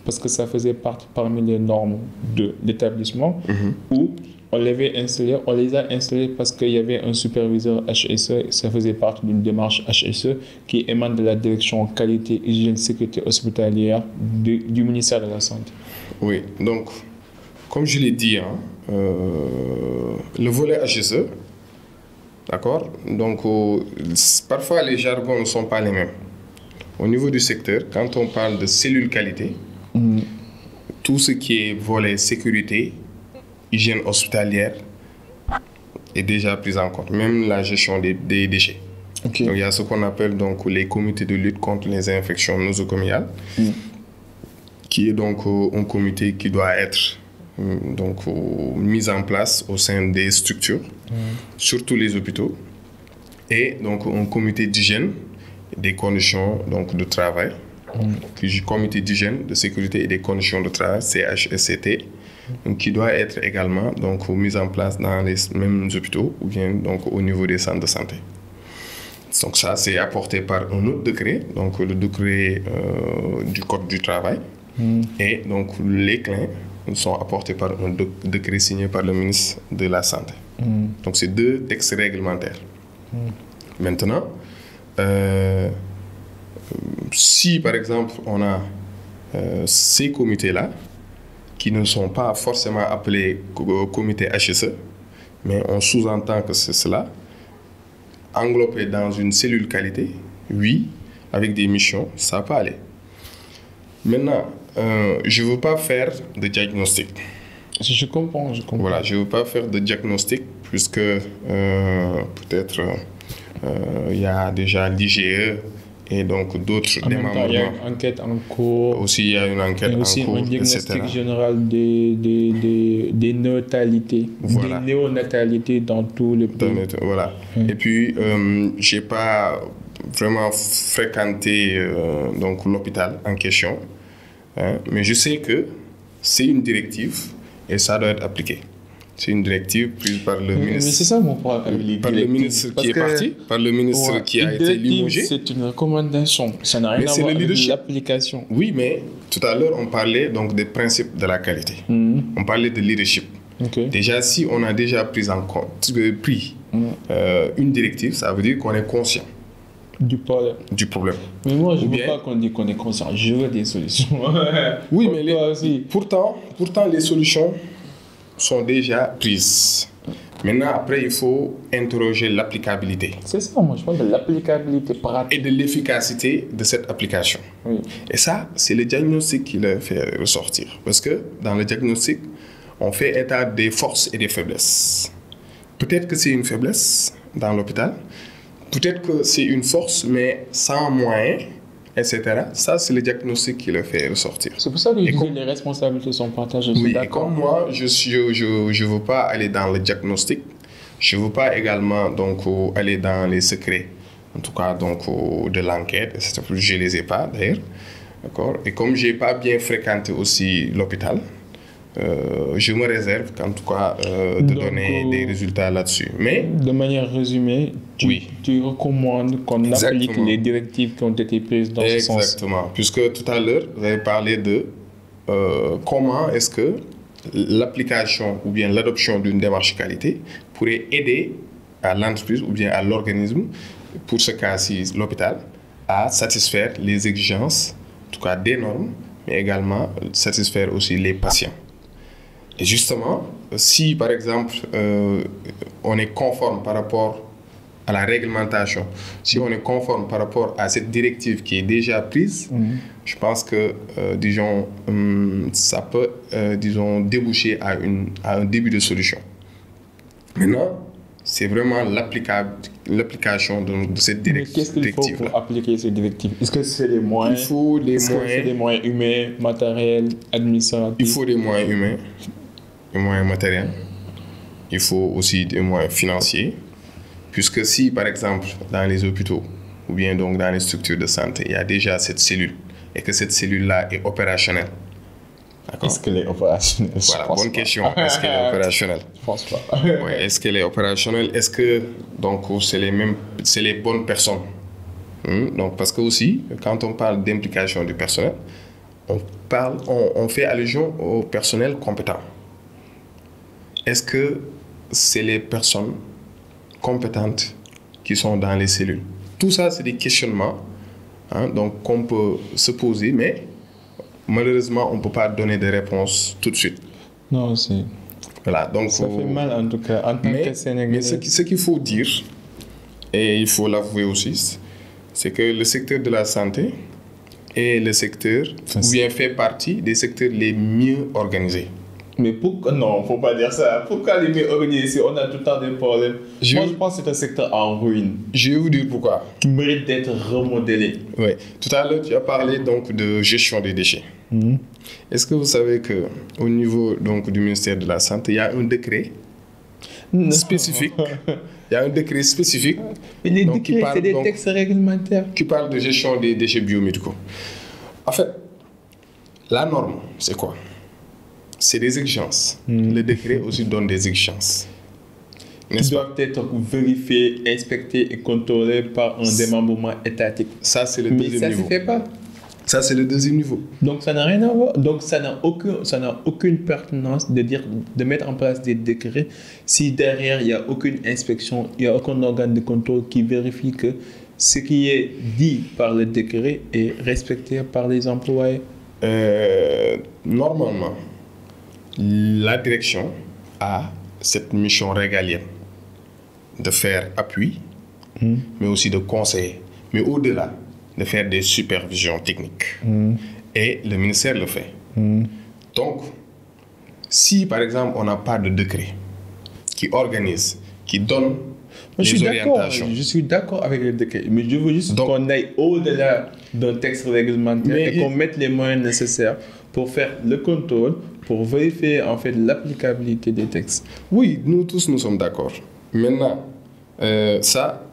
parce que ça faisait partie parmi les normes de l'établissement ou on les a installés parce qu'il y avait un superviseur HSE, ça faisait partie d'une démarche HSE qui émane de la direction qualité, hygiène, sécurité hospitalière du ministère de la Santé. Oui, donc, comme je l'ai dit, le volet HSE, d'accord, donc parfois les jargons ne sont pas les mêmes. Au niveau du secteur, quand on parle de cellules qualité, tout ce qui est volet sécurité, hygiène hospitalière est déjà prise en compte, même la gestion des déchets. Okay. Donc, il y a ce qu'on appelle donc, les comités de lutte contre les infections nosocomiales, qui est donc un comité qui doit être donc, mis en place au sein des structures, surtout les hôpitaux, et donc un comité d'hygiène des conditions donc, de travail, comité d'hygiène, de sécurité et des conditions de travail, CHSCT, donc, qui doit être également donc, mis en place dans les mêmes hôpitaux ou bien donc, au niveau des centres de santé. Donc ça, c'est apporté par un autre décret, donc le décret du Code du travail. Et donc les clins sont apportés par un décret signé par le ministre de la Santé. Donc c'est deux textes réglementaires. Maintenant, si par exemple on a ces comités-là, qui ne sont pas forcément appelés comité HSE, mais on sous-entend que c'est cela, englobé dans une cellule qualité, oui, avec des missions, ça peut aller. Maintenant, je ne veux pas faire de diagnostic. Je comprends. Voilà, je ne veux pas faire de diagnostic, puisque peut-être il y a déjà l'IGE, et donc d'autres démembrements. Il y a une enquête en cours. Aussi, il y a une enquête en cours, un diagnostic général des néonatalités, voilà. Des néonatalités dans tout le pays. Voilà. Et puis, je n'ai pas vraiment fréquenté donc, l'hôpital en question. hein, mais je sais que c'est une directive et ça doit être appliqué. C'est une directive prise par le ministre. Mais c'est ça mon problème avec les par le ministre qui est parti, par le ministre qui a été limogé. C'est une recommandation. Ça n'a rien à voir avec l'application. Oui, mais tout à l'heure, on parlait donc des principes de la qualité. On parlait de leadership. Déjà, si on a déjà pris en compte, une directive, ça veut dire qu'on est conscient du problème. Mais moi, je ne veux pas qu'on dise qu'on est conscient. Je veux des solutions. Oui, mais pourtant, les solutions sont déjà prises. Maintenant, après, il faut interroger l'applicabilité. C'est ça, moi, je parle de l'applicabilité pratique. Et de l'efficacité de cette application. Oui. Et ça, c'est le diagnostic qui le fait ressortir. Parce que dans le diagnostic, on fait état des forces et des faiblesses. Peut-être que c'est une faiblesse dans l'hôpital. Peut-être que c'est une force, mais sans moyens, etc. Ça, c'est le diagnostic qui le fait ressortir. C'est pour ça que je dis que les responsabilités sont partagées. Oui, et comme moi, je ne veux pas aller dans le diagnostic. Je ne veux pas également donc, aller dans les secrets, en tout cas donc, de l'enquête, etc. Je ne les ai pas d'ailleurs. D'accord. Et comme je n'ai pas bien fréquenté aussi l'hôpital, je me réserve en tout cas de donner des résultats là-dessus. Mais de manière résumée, tu recommandes qu'on applique les directives qui ont été prises dans ce sens. Exactement. Puisque tout à l'heure, vous avez parlé de comment est-ce que l'application ou bien l'adoption d'une démarche qualité pourrait aider à l'entreprise ou bien à l'organisme, pour ce cas-ci l'hôpital, à satisfaire les exigences, en tout cas des normes, mais également satisfaire aussi les patients. Et justement, si par exemple on est conforme par rapport à la réglementation, si on est conforme par rapport à cette directive qui est déjà prise, je pense que disons, ça peut disons, déboucher à un début de solution. Maintenant, c'est vraiment l'application de cette directive. Qu'est-ce qu'il faut pour appliquer cette directive? Est-ce que c'est les moyens? Il faut les moyens. C'est des moyens humains, matériels, administratifs? Il faut des moyens humains, des moyens matériels. Il faut aussi des moyens financiers. Puisque si, par exemple, dans les hôpitaux ou bien donc dans les structures de santé, il y a déjà cette cellule et que cette cellule-là est opérationnelle. Est-ce qu'elle est opérationnelle? Voilà, bonne question. Est-ce qu'elle est opérationnelle? Je ne pense pas. Oui, est-ce qu'elle est opérationnelle? Est-ce que donc, c'est les bonnes personnes? Donc, parce que aussi, quand on parle d'implication du personnel, on fait allusion au personnel compétent. Est-ce que c'est les personnes compétentes qui sont dans les cellules? Tout ça, c'est des questionnements donc, qu'on peut se poser, mais malheureusement, on ne peut pas donner de réponses tout de suite. Non, c'est... Voilà, donc, ça fait mal en tout cas, en tant que Sénégalais. Mais ce qu'il faut dire, et il faut l'avouer aussi, c'est que le secteur de la santé est le secteur où il fait partie des secteurs les mieux organisés. Mais pourquoi? Non, il ne faut pas dire ça. Pourquoi les mieux organisés? On a tout le temps des problèmes. Moi, je pense que c'est un secteur en ruine. Je vais vous dire pourquoi. Qui mérite d'être remodelé. Oui. Tout à l'heure, tu as parlé donc de gestion des déchets. Est-ce que vous savez qu'au niveau donc, du ministère de la Santé, il y a un décret spécifique? Il y a un décret spécifique. Mais les décrets, c'est des textes réglementaires. Qui parle de gestion des déchets biomédicaux. En fait, la norme, c'est quoi? C'est des exigences. Le décret aussi donne des exigences. Qui doivent être vérifiées, inspectées et contrôlées par un démembrement étatique. Ça, c'est le deuxième niveau. Mais ça ne se fait pas. Ça, c'est le deuxième niveau. Donc, ça n'a rien à voir. Donc, ça n'a aucune pertinence de mettre en place des décrets si derrière, il n'y a aucune inspection, il n'y a aucun organe de contrôle qui vérifie que ce qui est dit par le décret est respecté par les employés. Normalement, la direction a cette mission régalienne de faire appui, mais aussi de conseiller. Mais au-delà, de faire des supervisions techniques. Et le ministère le fait. Donc, si par exemple, on n'a pas de décret qui organise, qui donne les orientations. Je suis d'accord avec le décret, mais je veux juste qu'on aille au-delà d'un texte réglementaire et qu'on mette les moyens nécessaires pour faire le contrôle, pour vérifier en fait l'applicabilité des textes. Oui, nous tous nous sommes d'accord. Maintenant, ça,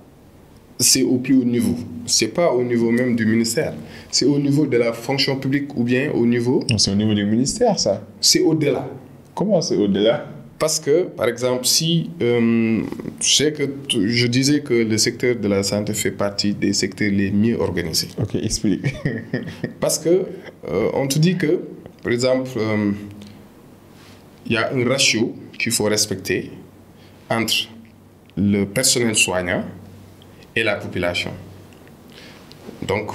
c'est au plus haut niveau. C'est pas au niveau même du ministère. C'est au niveau de la fonction publique ou bien au niveau... C'est au niveau du ministère, ça. C'est au-delà. Comment c'est au-delà? Parce que, par exemple, si je disais que le secteur de la santé fait partie des secteurs les mieux organisés. Ok, explique. Parce que on te dit que, par exemple, il y a un ratio qu'il faut respecter entre le personnel soignant et la population. Donc,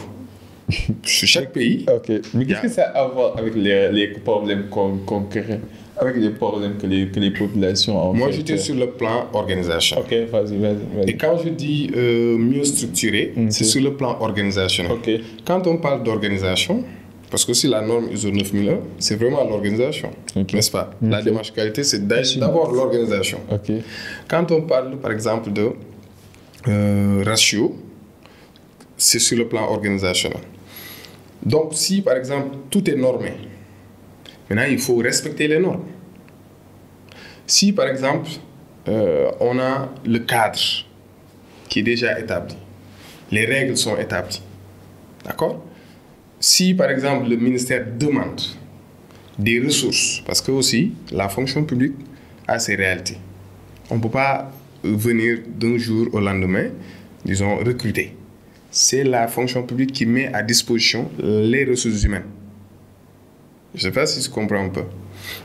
sur chaque pays... Ok, mais qu'est-ce que ça a à voir avec les problèmes qu'on crée, avec les problèmes que les populations ont? Moi, j'étais sur le plan organisation. Ok, vas-y. Et quand je dis mieux structuré, c'est sur le plan organisationnel. Ok. Quand on parle d'organisation, parce que si la norme ISO 9001, c'est vraiment l'organisation, n'est-ce pas? La démarche qualité, c'est d'abord l'organisation. Ok. Quand on parle, par exemple, de ratio, c'est sur le plan organisationnel. Donc, si, par exemple, tout est normé, maintenant, il faut respecter les normes. Si, par exemple, on a le cadre qui est déjà établi, les règles sont établies, d'accord? Si, par exemple, le ministère demande des ressources, parce que aussi, la fonction publique a ses réalités. On ne peut pas venir d'un jour au lendemain, disons, recruter. C'est la fonction publique qui met à disposition les ressources humaines. Je ne sais pas si tu comprends un peu.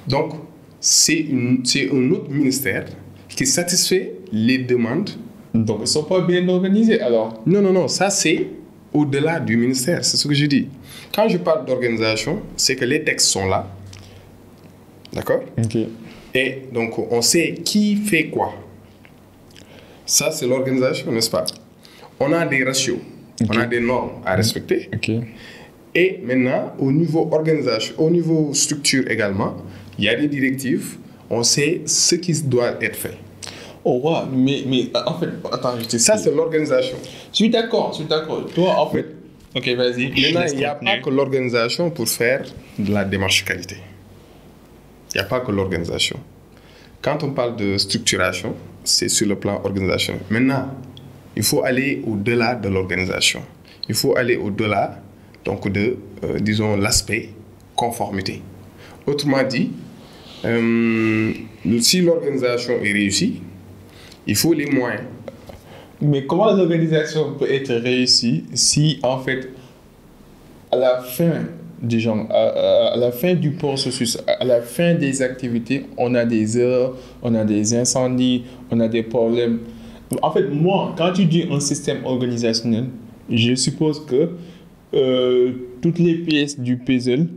Donc, c'est un autre ministère qui satisfait les demandes. Donc, ils ne sont pas bien organisés alors? Non, ça c'est au-delà du ministère, c'est ce que je dis. Quand je parle d'organisation, c'est que les textes sont là. D'accord? Ok. Et donc, on sait qui fait quoi. Ça, c'est l'organisation, n'est-ce pas? On a des ratios, on a des normes à respecter. Ok. Et maintenant, au niveau organisation, au niveau structure également, il y a des directives, on sait ce qui doit être fait. Oh, wow, mais en fait, attends, je te Ça, c'est l'organisation. Je suis d'accord. Toi, en fait... Ok, vas-y. Maintenant, il n'y a pas que l'organisation pour faire de la démarche qualité. Il n'y a pas que l'organisation. Quand on parle de structuration, c'est sur le plan organisationnel. Maintenant, il faut aller au-delà de l'organisation. Il faut aller au-delà donc de, disons, l'aspect conformité. Autrement dit, si l'organisation est réussie, il faut les moyens. Mais comment l'organisation peut être réussie si, en fait, à la fin du genre, à la fin du processus, à la fin des activités, on a des erreurs, on a des incendies, on a des problèmes. En fait, moi, quand tu dis un système organisationnel, je suppose que toutes les pièces du puzzle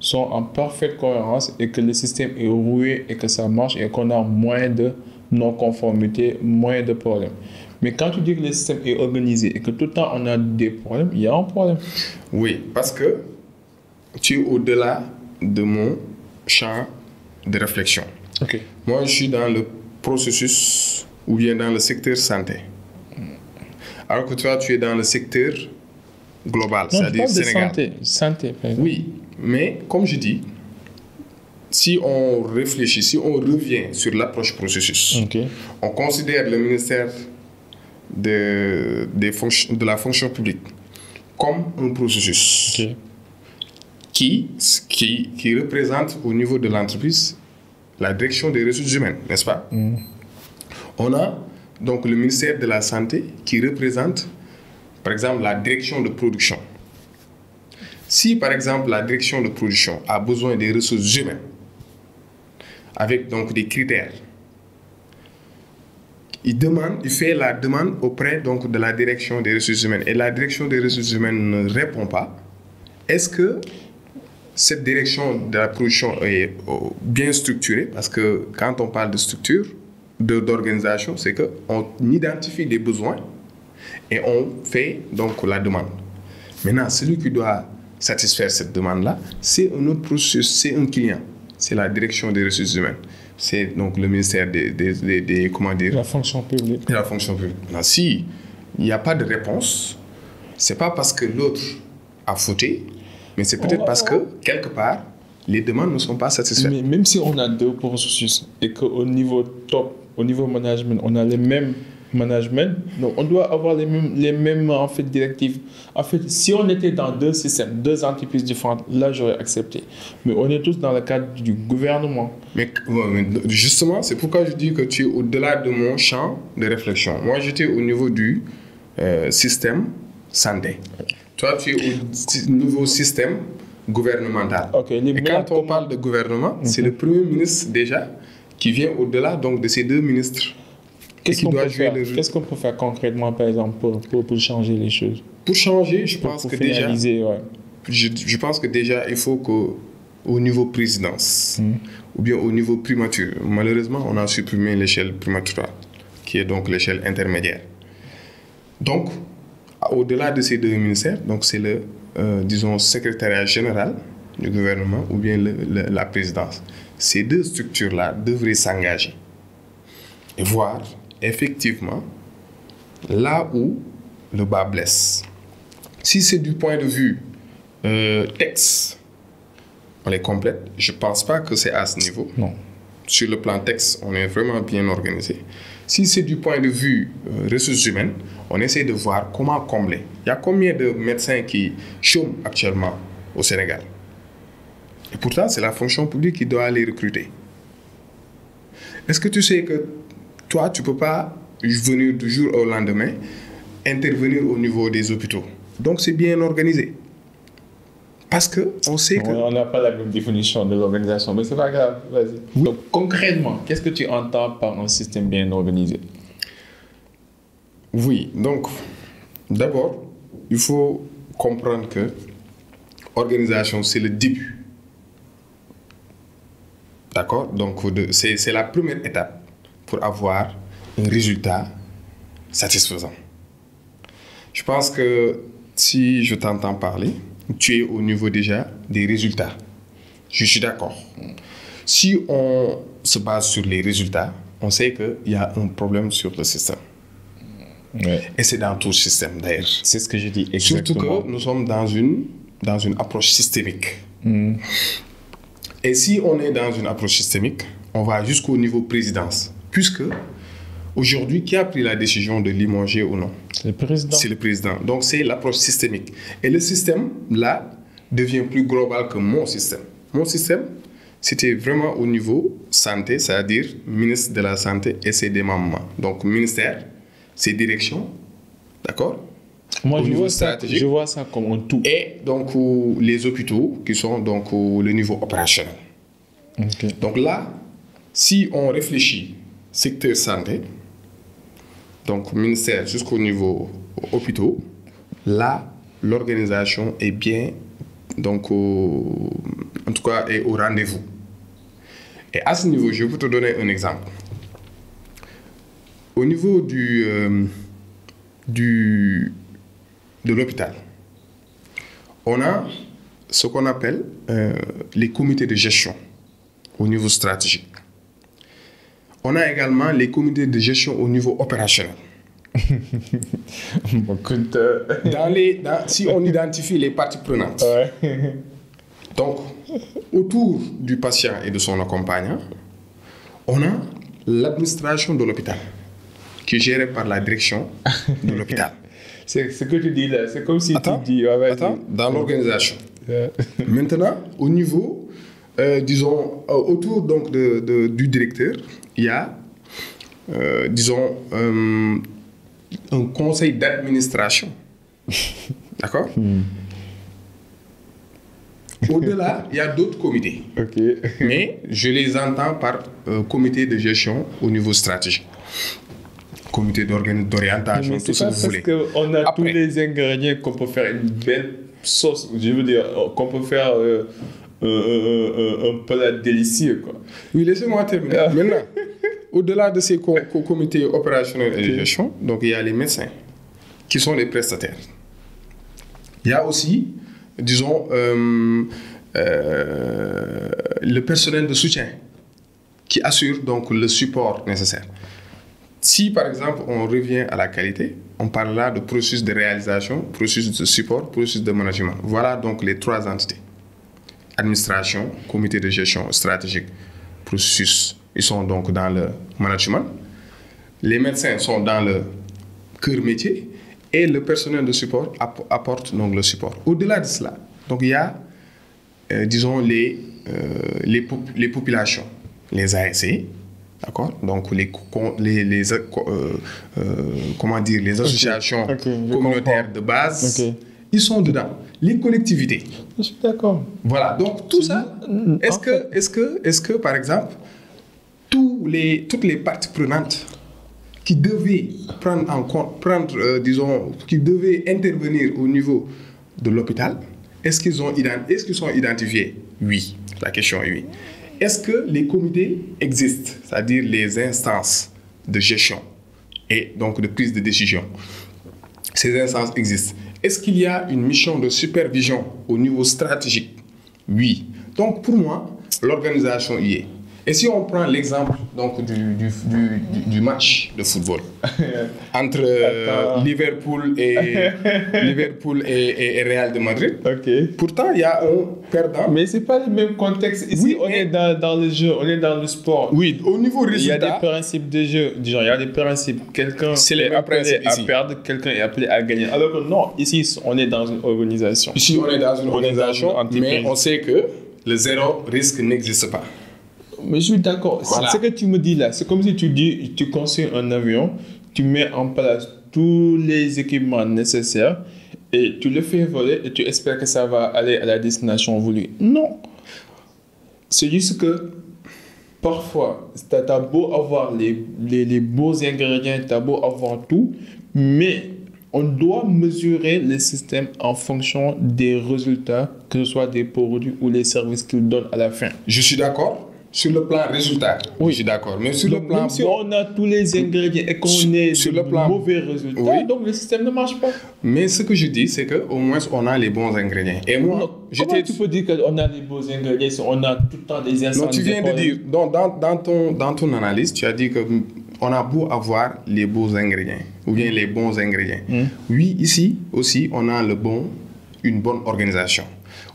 sont en parfaite cohérence et que le système est roué et que ça marche et qu'on a moins de non-conformité, moins de problèmes. Mais quand tu dis que le système est organisé et que tout le temps on a des problèmes, il y a un problème. Oui, parce que tu es au-delà de mon champ de réflexion. Ok. Moi, je suis dans le processus ou bien dans le secteur santé. Alors que toi, tu es dans le secteur global, c'est-à-dire Sénégal. Santé. Oui, mais comme je dis, si on réfléchit, si on revient sur l'approche processus, on considère le ministère de la fonction publique comme un processus qui représente au niveau de l'entreprise la direction des ressources humaines, n'est-ce pas? On a donc le ministère de la Santé qui représente, par exemple, la direction de production. Si, par exemple, la direction de production a besoin des ressources humaines, avec donc des critères, il fait la demande auprès donc, de la direction des ressources humaines et la direction des ressources humaines ne répond pas. Est-ce que cette direction de la production est bien structurée? Parce que quand on parle de structure, d'organisation, c'est qu'on identifie des besoins et on fait donc la demande. Maintenant, celui qui doit satisfaire cette demande-là, c'est un autre processus, c'est un client. C'est la direction des ressources humaines. C'est donc le ministère comment dire? La fonction publique. De la fonction publique. Maintenant, si il n'y a pas de réponse, c'est pas parce que l'autre a fauté, mais c'est peut-être parce que, quelque part, les demandes ne sont pas satisfaites. Mais même si on a deux processus et qu'au niveau top, au niveau management, on a les mêmes management. Donc, on doit avoir les mêmes en fait, directives. En fait, si on était dans deux systèmes, deux entreprises différentes, là, j'aurais accepté. Mais on est tous dans le cadre du gouvernement. Mais justement, c'est pourquoi je dis que tu es au-delà de mon champ de réflexion. Moi, j'étais au niveau du système santé. Toi, tu es au niveau système gouvernemental. Okay, et quand on parle de gouvernement, c'est le Premier ministre déjà qui vient au-delà donc, de ces deux ministres. Qu'est-ce qu'on peut faire concrètement, par exemple, pour changer les choses? Pour changer, je pense que déjà, ouais. je pense que déjà, il faut qu'au niveau présidence, ou bien au niveau primature, malheureusement, on a supprimé l'échelle primaturale, qui est donc l'échelle intermédiaire. Donc, au-delà de ces deux ministères, donc c'est le, disons, secrétariat général du gouvernement ou bien la présidence. Ces deux structures-là devraient s'engager et voir effectivement là où le bas blesse. Si c'est du point de vue texte, on les complète. Je ne pense pas que c'est à ce niveau. Non. Sur le plan texte, on est vraiment bien organisé. Si c'est du point de vue ressources humaines, on essaie de voir comment combler. Il y a combien de médecins qui chôment actuellement au Sénégal? Et pourtant, c'est la fonction publique qui doit les recruter. Est-ce que tu sais que toi, tu ne peux pas venir du jour au lendemain intervenir au niveau des hôpitaux? Donc, c'est bien organisé. Parce qu'on sait que... On n'a pas la même définition de l'organisation, mais ce n'est pas grave. Vas-y. Oui. Donc, concrètement, qu'est-ce que tu entends par un système bien organisé? Oui, donc, d'abord, il faut comprendre que l'organisation, c'est le début. D'accord? Donc, c'est la première étape pour avoir un résultat satisfaisant. Je pense que si je t'entends parler, tu es au niveau déjà des résultats. Je suis d'accord. Si on se base sur les résultats, on sait qu'il y a un problème sur le système. Ouais. Et c'est dans tout le système d'ailleurs. C'est ce que je dis exactement. Surtout que nous sommes dans une approche systémique. Et si on est dans une approche systémique, on va jusqu'au niveau présidence. Puisque aujourd'hui, qui a pris la décision de limoger ou non? C'est le président. C'est le président. Donc c'est l'approche systémique. Et le système, là, devient plus global que mon système. Mon système, c'était vraiment au niveau santé, c'est-à-dire ministre de la Santé et ses démembrements. Donc ministère, ses directions, d'accord? Moi, je vois ça comme un tout. Et donc les hôpitaux qui sont donc le niveau opérationnel. Okay. Donc là, si on réfléchit secteur santé, donc ministère jusqu'au niveau hôpitaux, là, l'organisation est bien, donc en tout cas, est au rendez-vous. Et à ce niveau, je vais te donner un exemple. Au niveau de l'hôpital, on a ce qu'on appelle les comités de gestion au niveau stratégique. On a également les comités de gestion au niveau opérationnel. Si on identifie les parties prenantes, ouais. donc autour du patient et de son accompagnant, on a l'administration de l'hôpital qui est gérée par la direction de l'hôpital. C'est ce que tu dis là, c'est comme si tu dis... dans l'organisation. Maintenant, au niveau, disons, autour donc du directeur, il y a, disons, un conseil d'administration. D'accord? Au-delà, il y a d'autres comités. Okay. Mais je les entends par comité de gestion au niveau stratégique. Comité d'orientation, tout ce que vous voulez. Parce qu'on a tous les ingrédients qu'on peut faire une belle sauce, je veux dire, qu'on peut faire un plat délicieux, quoi. Oui, laissez-moi terminer. Maintenant, au-delà de ces comités opérationnels et de gestion, donc il y a les médecins qui sont les prestataires. Il y a aussi, disons, le personnel de soutien qui assure donc le support nécessaire. Si, par exemple, on revient à la qualité, on parle là de processus de réalisation, processus de support, processus de management. Voilà donc les trois entités. Administration, comité de gestion stratégique, processus, ils sont donc dans le management. les médecins sont dans le cœur métier et le personnel de support apporte donc le support. Au-delà de cela, donc il y a, disons, les populations, les ASC, d'accord? Donc comment dire, les associations communautaires de base, ils sont dedans. Les collectivités. Je suis d'accord. Voilà, donc tout ça, est-ce que par exemple, toutes les parties prenantes qui devaient prendre en compte, qui devaient intervenir au niveau de l'hôpital, est-ce qu'ils sont identifiés? Oui, la question est oui. Est-ce que les comités existent, c'est-à-dire les instances de gestion et donc de prise de décision? Ces instances existent. Est-ce qu'il y a une mission de supervision au niveau stratégique? Oui. Donc pour moi, l'organisation y est. Et si on prend l'exemple donc du match de football entre Liverpool et Real de Madrid, pourtant il y a un perdant. Mais c'est pas le même contexte. Ici, oui, on est dans le jeu, on est dans le sport. Oui, au niveau résultat. Il y a des principes de jeu. Il y a des principes. Quelqu'un est appelé à perdre, quelqu'un est appelé à gagner. Alors que non, ici, on est dans une organisation. Ici, on est dans une organisation, mais on sait que le zéro risque n'existe pas. Mais je suis d'accord. Voilà. Ce que tu me dis là, c'est comme si tu dis, tu construis un avion, tu mets en place tous les équipements nécessaires et tu le fais voler et tu espères que ça va aller à la destination voulue. Non. C'est juste que parfois, tu as beau avoir les beaux ingrédients, tu as beau avoir tout, mais on doit mesurer les systèmes en fonction des résultats, que ce soit des produits ou les services qu'ils donnent à la fin. Je suis d'accord. Sur le plan résultat, oui, je suis d'accord. Mais sur le plan même si on a tous les ingrédients et qu'on est sur le plan mauvais résultats, oui, donc le système ne marche pas. Mais ce que je dis, c'est qu'au moins on a les bons ingrédients. Et moi, comment tu peux dire qu'on a les bons ingrédients si on a tout le temps des incendies? Non, tu viens de dire, dans ton analyse, tu as dit qu'on a beau avoir les beaux ingrédients ou bien les bons ingrédients. Oui, ici aussi, on a une bonne organisation.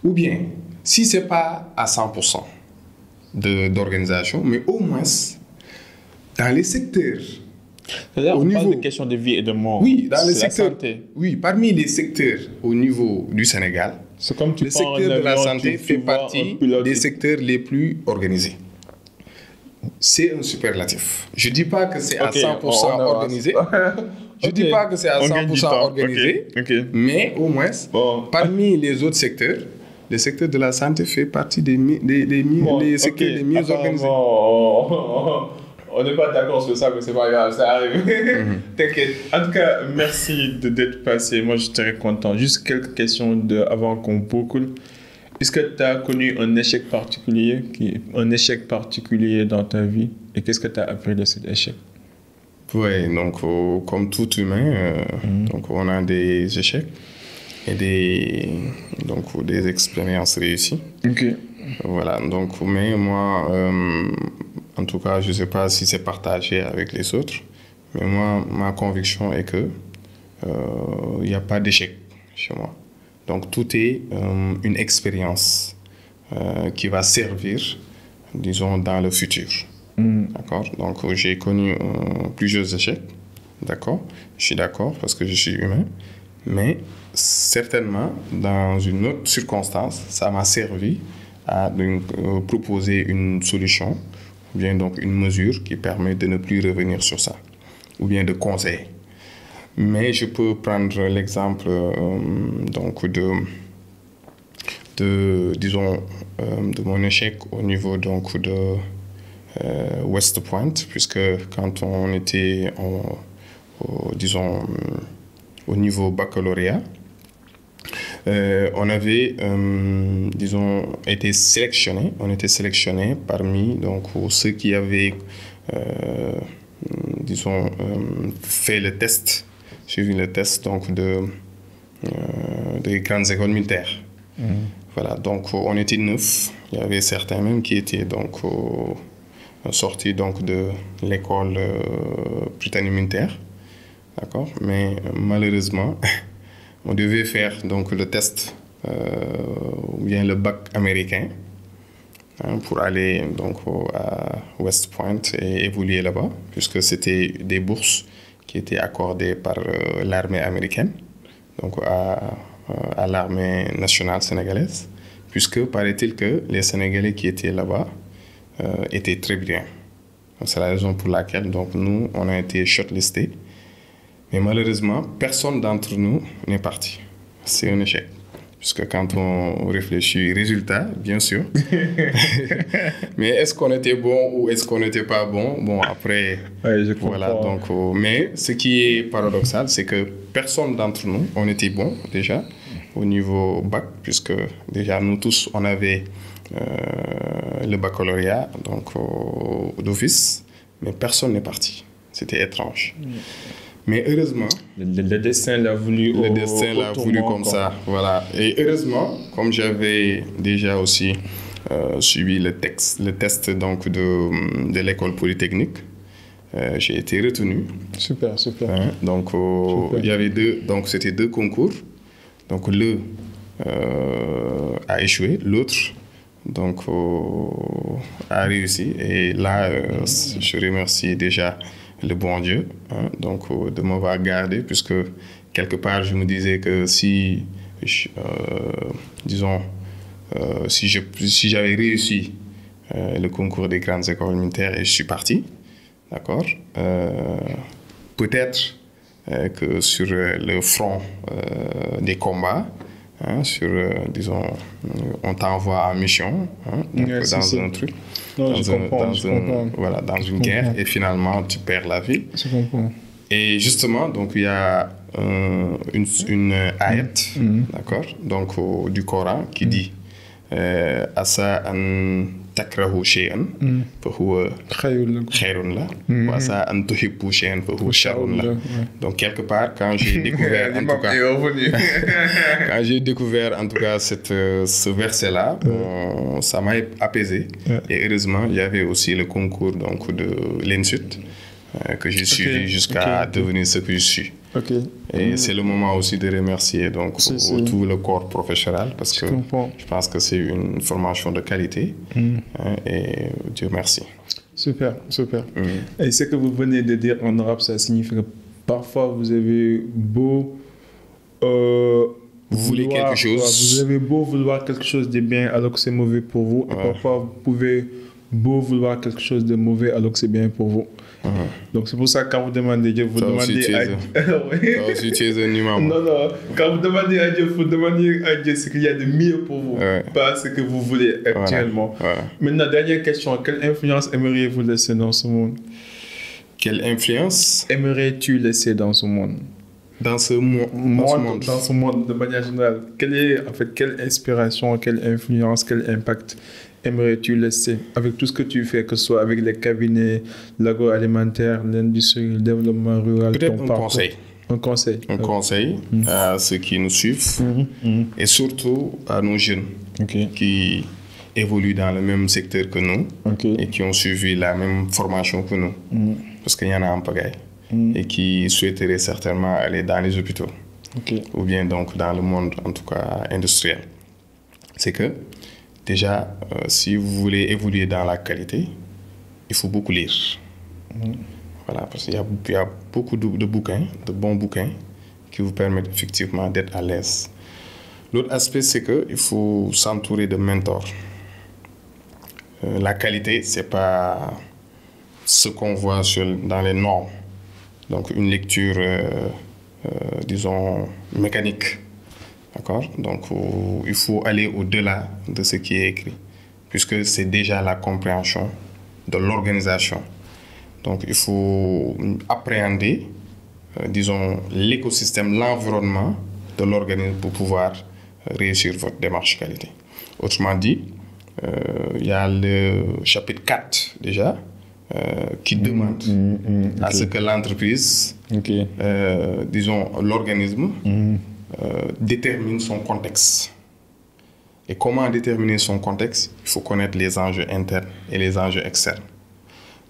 Ou bien, si ce n'est pas à 100%, d'organisation, mais au moins dans les secteurs. Là, on parle de questions de vie et de mort. Oui, dans les secteurs. Santé. Oui, parmi les secteurs au niveau du Sénégal, c'est comme le secteur de la santé fait partie des secteurs les plus organisés. C'est un superlatif. Je ne dis pas que c'est à 100% organisé. Je ne dis pas que c'est à 100% organisé, mais au moins, parmi les autres secteurs, le secteur de la santé fait partie des secteurs les mieux organisés. On n'est pas d'accord sur ça, mais c'est pas grave, ça arrive. T'inquiète. En tout cas, merci d'être passé. Moi, je suis très content. Juste quelques questions avant qu'on boucle. Est-ce que tu as connu un échec particulier dans ta vie? Et qu'est-ce que tu as appris de cet échec? Oui, donc comme tout humain, donc on a des échecs et des expériences réussies. Voilà, donc, mais moi, en tout cas, je ne sais pas si c'est partagé avec les autres, mais moi, ma conviction est que il n'y a pas d'échec chez moi. Donc, tout est une expérience qui va servir, disons, dans le futur. D'accord? Donc, j'ai connu plusieurs échecs. D'accord? Je suis d'accord parce que je suis humain. Mais certainement, dans une autre circonstance, ça m'a servi à proposer une solution, ou bien donc une mesure qui permet de ne plus revenir sur ça, ou bien de conseiller. Mais je peux prendre l'exemple donc de mon échec au niveau donc de West Point, puisque quand on était au niveau baccalauréat, on avait, été sélectionné. On était sélectionné parmi donc ceux qui avaient, fait le test, suivi le test donc des grandes écoles militaires. Voilà, donc on était 9. Il y avait certains même qui étaient donc sortis donc de l'école britannique militaire. D'accord, mais malheureusement, on devait faire donc le test ou bien le bac américain. pour aller donc à West Point et évoluer là-bas, puisque c'était des bourses qui étaient accordées par l'armée américaine, donc à l'armée nationale sénégalaise, puisque paraît-il que les Sénégalais qui étaient là-bas étaient très brillants. C'est la raison pour laquelle donc, nous, on a été shortlistés. Mais malheureusement, personne d'entre nous n'est parti. C'est un échec. Puisque quand on réfléchit, résultat, bien sûr. Mais est-ce qu'on était bon ou est-ce qu'on n'était pas bon? Bon, après, ouais, je comprends. Voilà. Donc, mais ce qui est paradoxal, c'est que personne d'entre nous, on était bon déjà au niveau bac, puisque déjà nous tous, on avait le baccalauréat, donc d'office, mais personne n'est parti. C'était étrange. Mais heureusement, le destin l'a voulu. Le destin l'a voulu comme ça, voilà. Et heureusement, comme j'avais déjà aussi suivi le test donc de l'école polytechnique, j'ai été retenu. Super, super. Donc il y avait c'était deux concours. Donc le a échoué, l'autre donc a réussi. Et là, je remercie déjà le bon Dieu, donc de m'avoir gardé, puisque quelque part je me disais que si j'avais réussi le concours des grandes écoles militaires et je suis parti, d'accord, peut-être que sur le front des combats, on t'envoie en mission dans un truc, dans une guerre, et finalement tu perds la vie. Je comprends. Et justement, donc il y a une ayat, d'accord, donc du Coran qui dit Asa an takrahu shay'an fa huwa khayrun la wa asa an tuhibbu shay'an fa huwa sharrun la. Donc quelque part, quand j'ai découvert en tout cas ce verset là, ça m'a apaisé. Et heureusement, il y avait aussi le concours donc de l'ENSUT que j'ai suivi jusqu'à devenir ce que je suis. Et c'est le moment aussi de remercier donc tout le corps professionnel, parce que je pense que c'est une formation de qualité, et Dieu merci. Super, super. Et ce que vous venez de dire en arabe, ça signifie que parfois vous avez beau vous voulez quelque chose, vous avez beau vouloir quelque chose de bien alors que c'est mauvais pour vous, et parfois vous pouvez beau vouloir quelque chose de mauvais alors que c'est bien pour vous. Donc c'est pour ça que quand vous demandez Dieu, vous demandez à Dieu. Toi aussi tu es un imam. Non, quand vous demandez à Dieu, vous demandez à Dieu ce qu'il y a de mieux pour vous, pas ce que vous voulez actuellement. Maintenant, dernière question, quelle influence aimeriez-vous laisser dans ce monde? Quelle influence aimerais-tu laisser dans ce monde? Dans ce monde de manière générale. Quelle inspiration, quelle influence, quel impact aimerais-tu laisser avec tout ce que tu fais, que ce soit avec les cabinets, l'agroalimentaire, l'industrie, le développement rural? Peut-être un conseil. Un conseil à ceux qui nous suivent, et surtout à nos jeunes qui évoluent dans le même secteur que nous et qui ont suivi la même formation que nous. Parce qu'il y en a en pagaille. Et qui souhaiteraient certainement aller dans les hôpitaux, ou bien donc dans le monde en tout cas industriel. C'est que déjà, si vous voulez évoluer dans la qualité, il faut beaucoup lire. Voilà, parce qu'il y a beaucoup de bouquins, de bons bouquins, qui vous permettent effectivement d'être à l'aise. L'autre aspect, c'est qu'il faut s'entourer de mentors. La qualité, ce n'est pas ce qu'on voit dans les normes. Donc une lecture, disons, mécanique. D'accord? Donc il faut aller au-delà de ce qui est écrit, puisque c'est déjà la compréhension de l'organisation. Donc il faut appréhender, disons, l'écosystème, l'environnement de l'organisme pour pouvoir réussir votre démarche qualité. Autrement dit, il y a le chapitre 4 déjà, qui demande à ce que l'entreprise, disons l'organisme, détermine son contexte. Et comment déterminer son contexte? Il faut connaître les enjeux internes et les enjeux externes.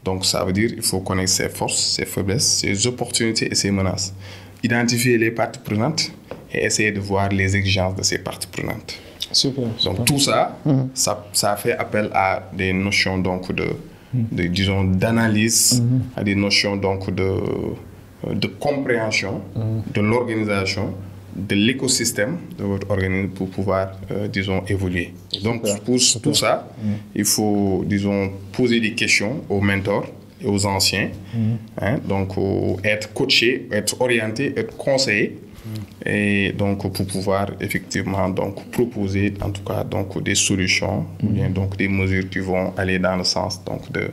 Donc ça veut dire qu'il faut connaître ses forces, ses faiblesses, ses opportunités et ses menaces. Identifier les parties prenantes et essayer de voir les exigences de ces parties prenantes. Super. Donc tout ça, ça fait appel à des notions donc disons, d'analyse, à des notions donc de compréhension de l'organisation, de l'écosystème de votre organisme pour pouvoir, disons, évoluer. Donc pour tout ça, il faut, disons, poser des questions aux mentors et aux anciens, donc être coaché, être orienté, être conseillé. Et donc pour pouvoir effectivement donc proposer en tout cas donc des solutions ou bien donc des mesures qui vont aller dans le sens donc de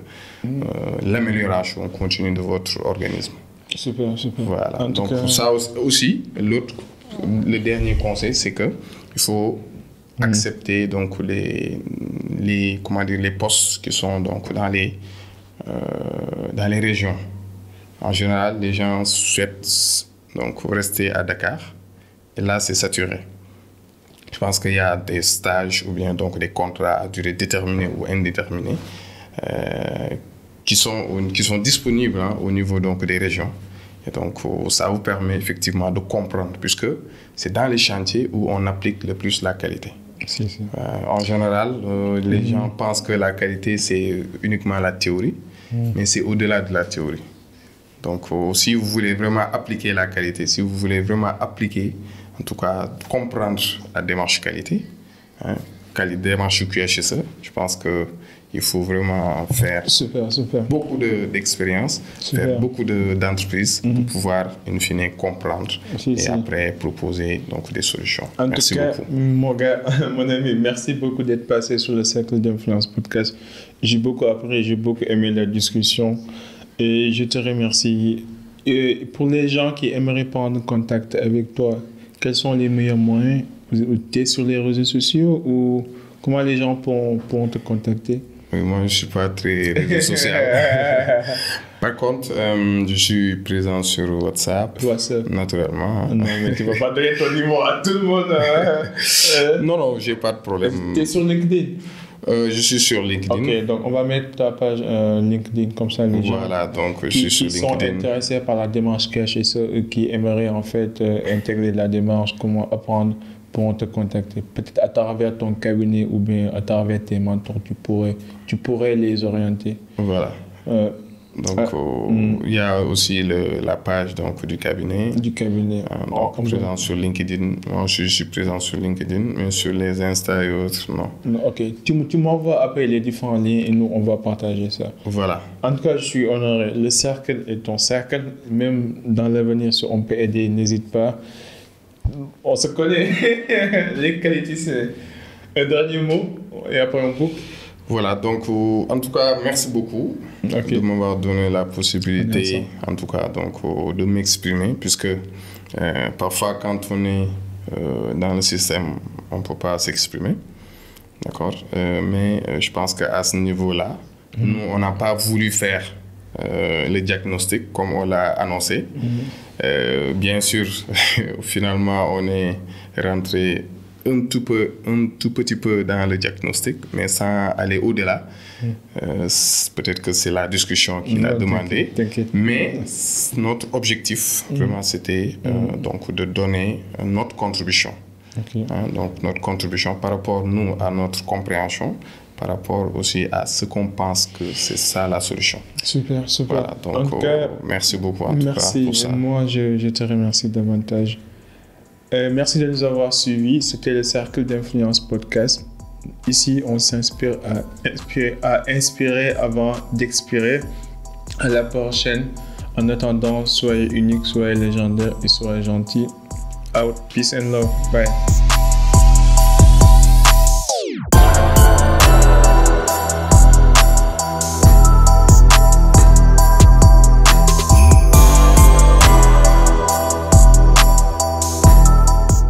l'amélioration continue de votre organisme. Super. Voilà. Donc ça aussi le dernier conseil, c'est que il faut accepter donc les postes qui sont donc dans les régions. En général, les gens souhaitent donc rester à Dakar, et là c'est saturé. Je pense qu'il y a des stages ou bien donc des contrats à durée déterminée ou indéterminée qui sont disponibles au niveau donc des régions. Et donc ça vous permet effectivement de comprendre, puisque c'est dans les chantiers où on applique le plus la qualité. En général, les gens pensent que la qualité c'est uniquement la théorie, mais c'est au-delà de la théorie. Donc, si vous voulez vraiment appliquer la qualité, si vous voulez vraiment appliquer, en tout cas, comprendre la démarche qualité, démarche QHSE, je pense qu'il faut vraiment faire beaucoup d'expérience, faire beaucoup d'entreprises pour pouvoir, in fine, comprendre et après proposer donc, des solutions. Merci beaucoup. Mon gars, mon ami, merci beaucoup d'être passé sur le Cercle d'Influence Podcast. J'ai beaucoup appris, j'ai beaucoup aimé la discussion. Et je te remercie. Et pour les gens qui aimeraient prendre contact avec toi, quels sont les meilleurs moyens? Tu es sur les réseaux sociaux ou comment les gens pourront te contacter? Oui, moi, je ne suis pas très réseau social. Par contre, je suis présent sur WhatsApp, naturellement. Non, mais tu ne vas pas donner ton numéro à tout le monde. Non, je n'ai pas de problème. Tu es sur LinkedIn? Je suis sur LinkedIn. Ok, donc on va mettre ta page LinkedIn, comme ça les gens qui sont intéressés par la démarche QHSE, qui aimeraient en fait intégrer la démarche, comment apprendre, pourront te contacter. Peut-être à travers ton cabinet ou bien à travers tes mentors, tu pourrais les orienter. Voilà. Donc, il y a aussi la page donc, du cabinet. Donc, présent sur LinkedIn. Moi, je suis présent sur LinkedIn, mais sur les Insta et autres, non. Ok. Tu m'envoies après les différents liens et nous, on va partager ça. Voilà. En tout cas, je suis honoré. Le cercle est ton cercle. Même dans l'avenir, si on peut aider, n'hésite pas. On se connaît. Les qualités, c'est un dernier mot et après on coupe. Voilà, donc en tout cas, merci beaucoup de m'avoir donné la possibilité, en tout cas, donc, de m'exprimer, puisque parfois, quand on est dans le système, on ne peut pas s'exprimer. D'accord? Mais je pense qu'à ce niveau-là, nous, on n'a pas voulu faire le diagnostic comme on l'a annoncé. Bien sûr, finalement, on est rentré un tout petit peu dans le diagnostic, mais sans aller au-delà. Peut-être que c'est la discussion qui l'a demandé. Mais notre objectif, vraiment, c'était donc de donner notre contribution. Donc, notre contribution par rapport, nous, à notre compréhension, par rapport aussi à ce qu'on pense que c'est ça la solution. Super. Voilà, donc, en tout cas, merci beaucoup en tout cas pour ça. Moi, je te remercie davantage. Merci de nous avoir suivis. C'était le Cercle d'Influence Podcast. Ici, on s'inspire à inspirer avant d'expirer. À la prochaine. En attendant, soyez unique, soyez légendaire et soyez gentil. Out. Peace and love. Bye.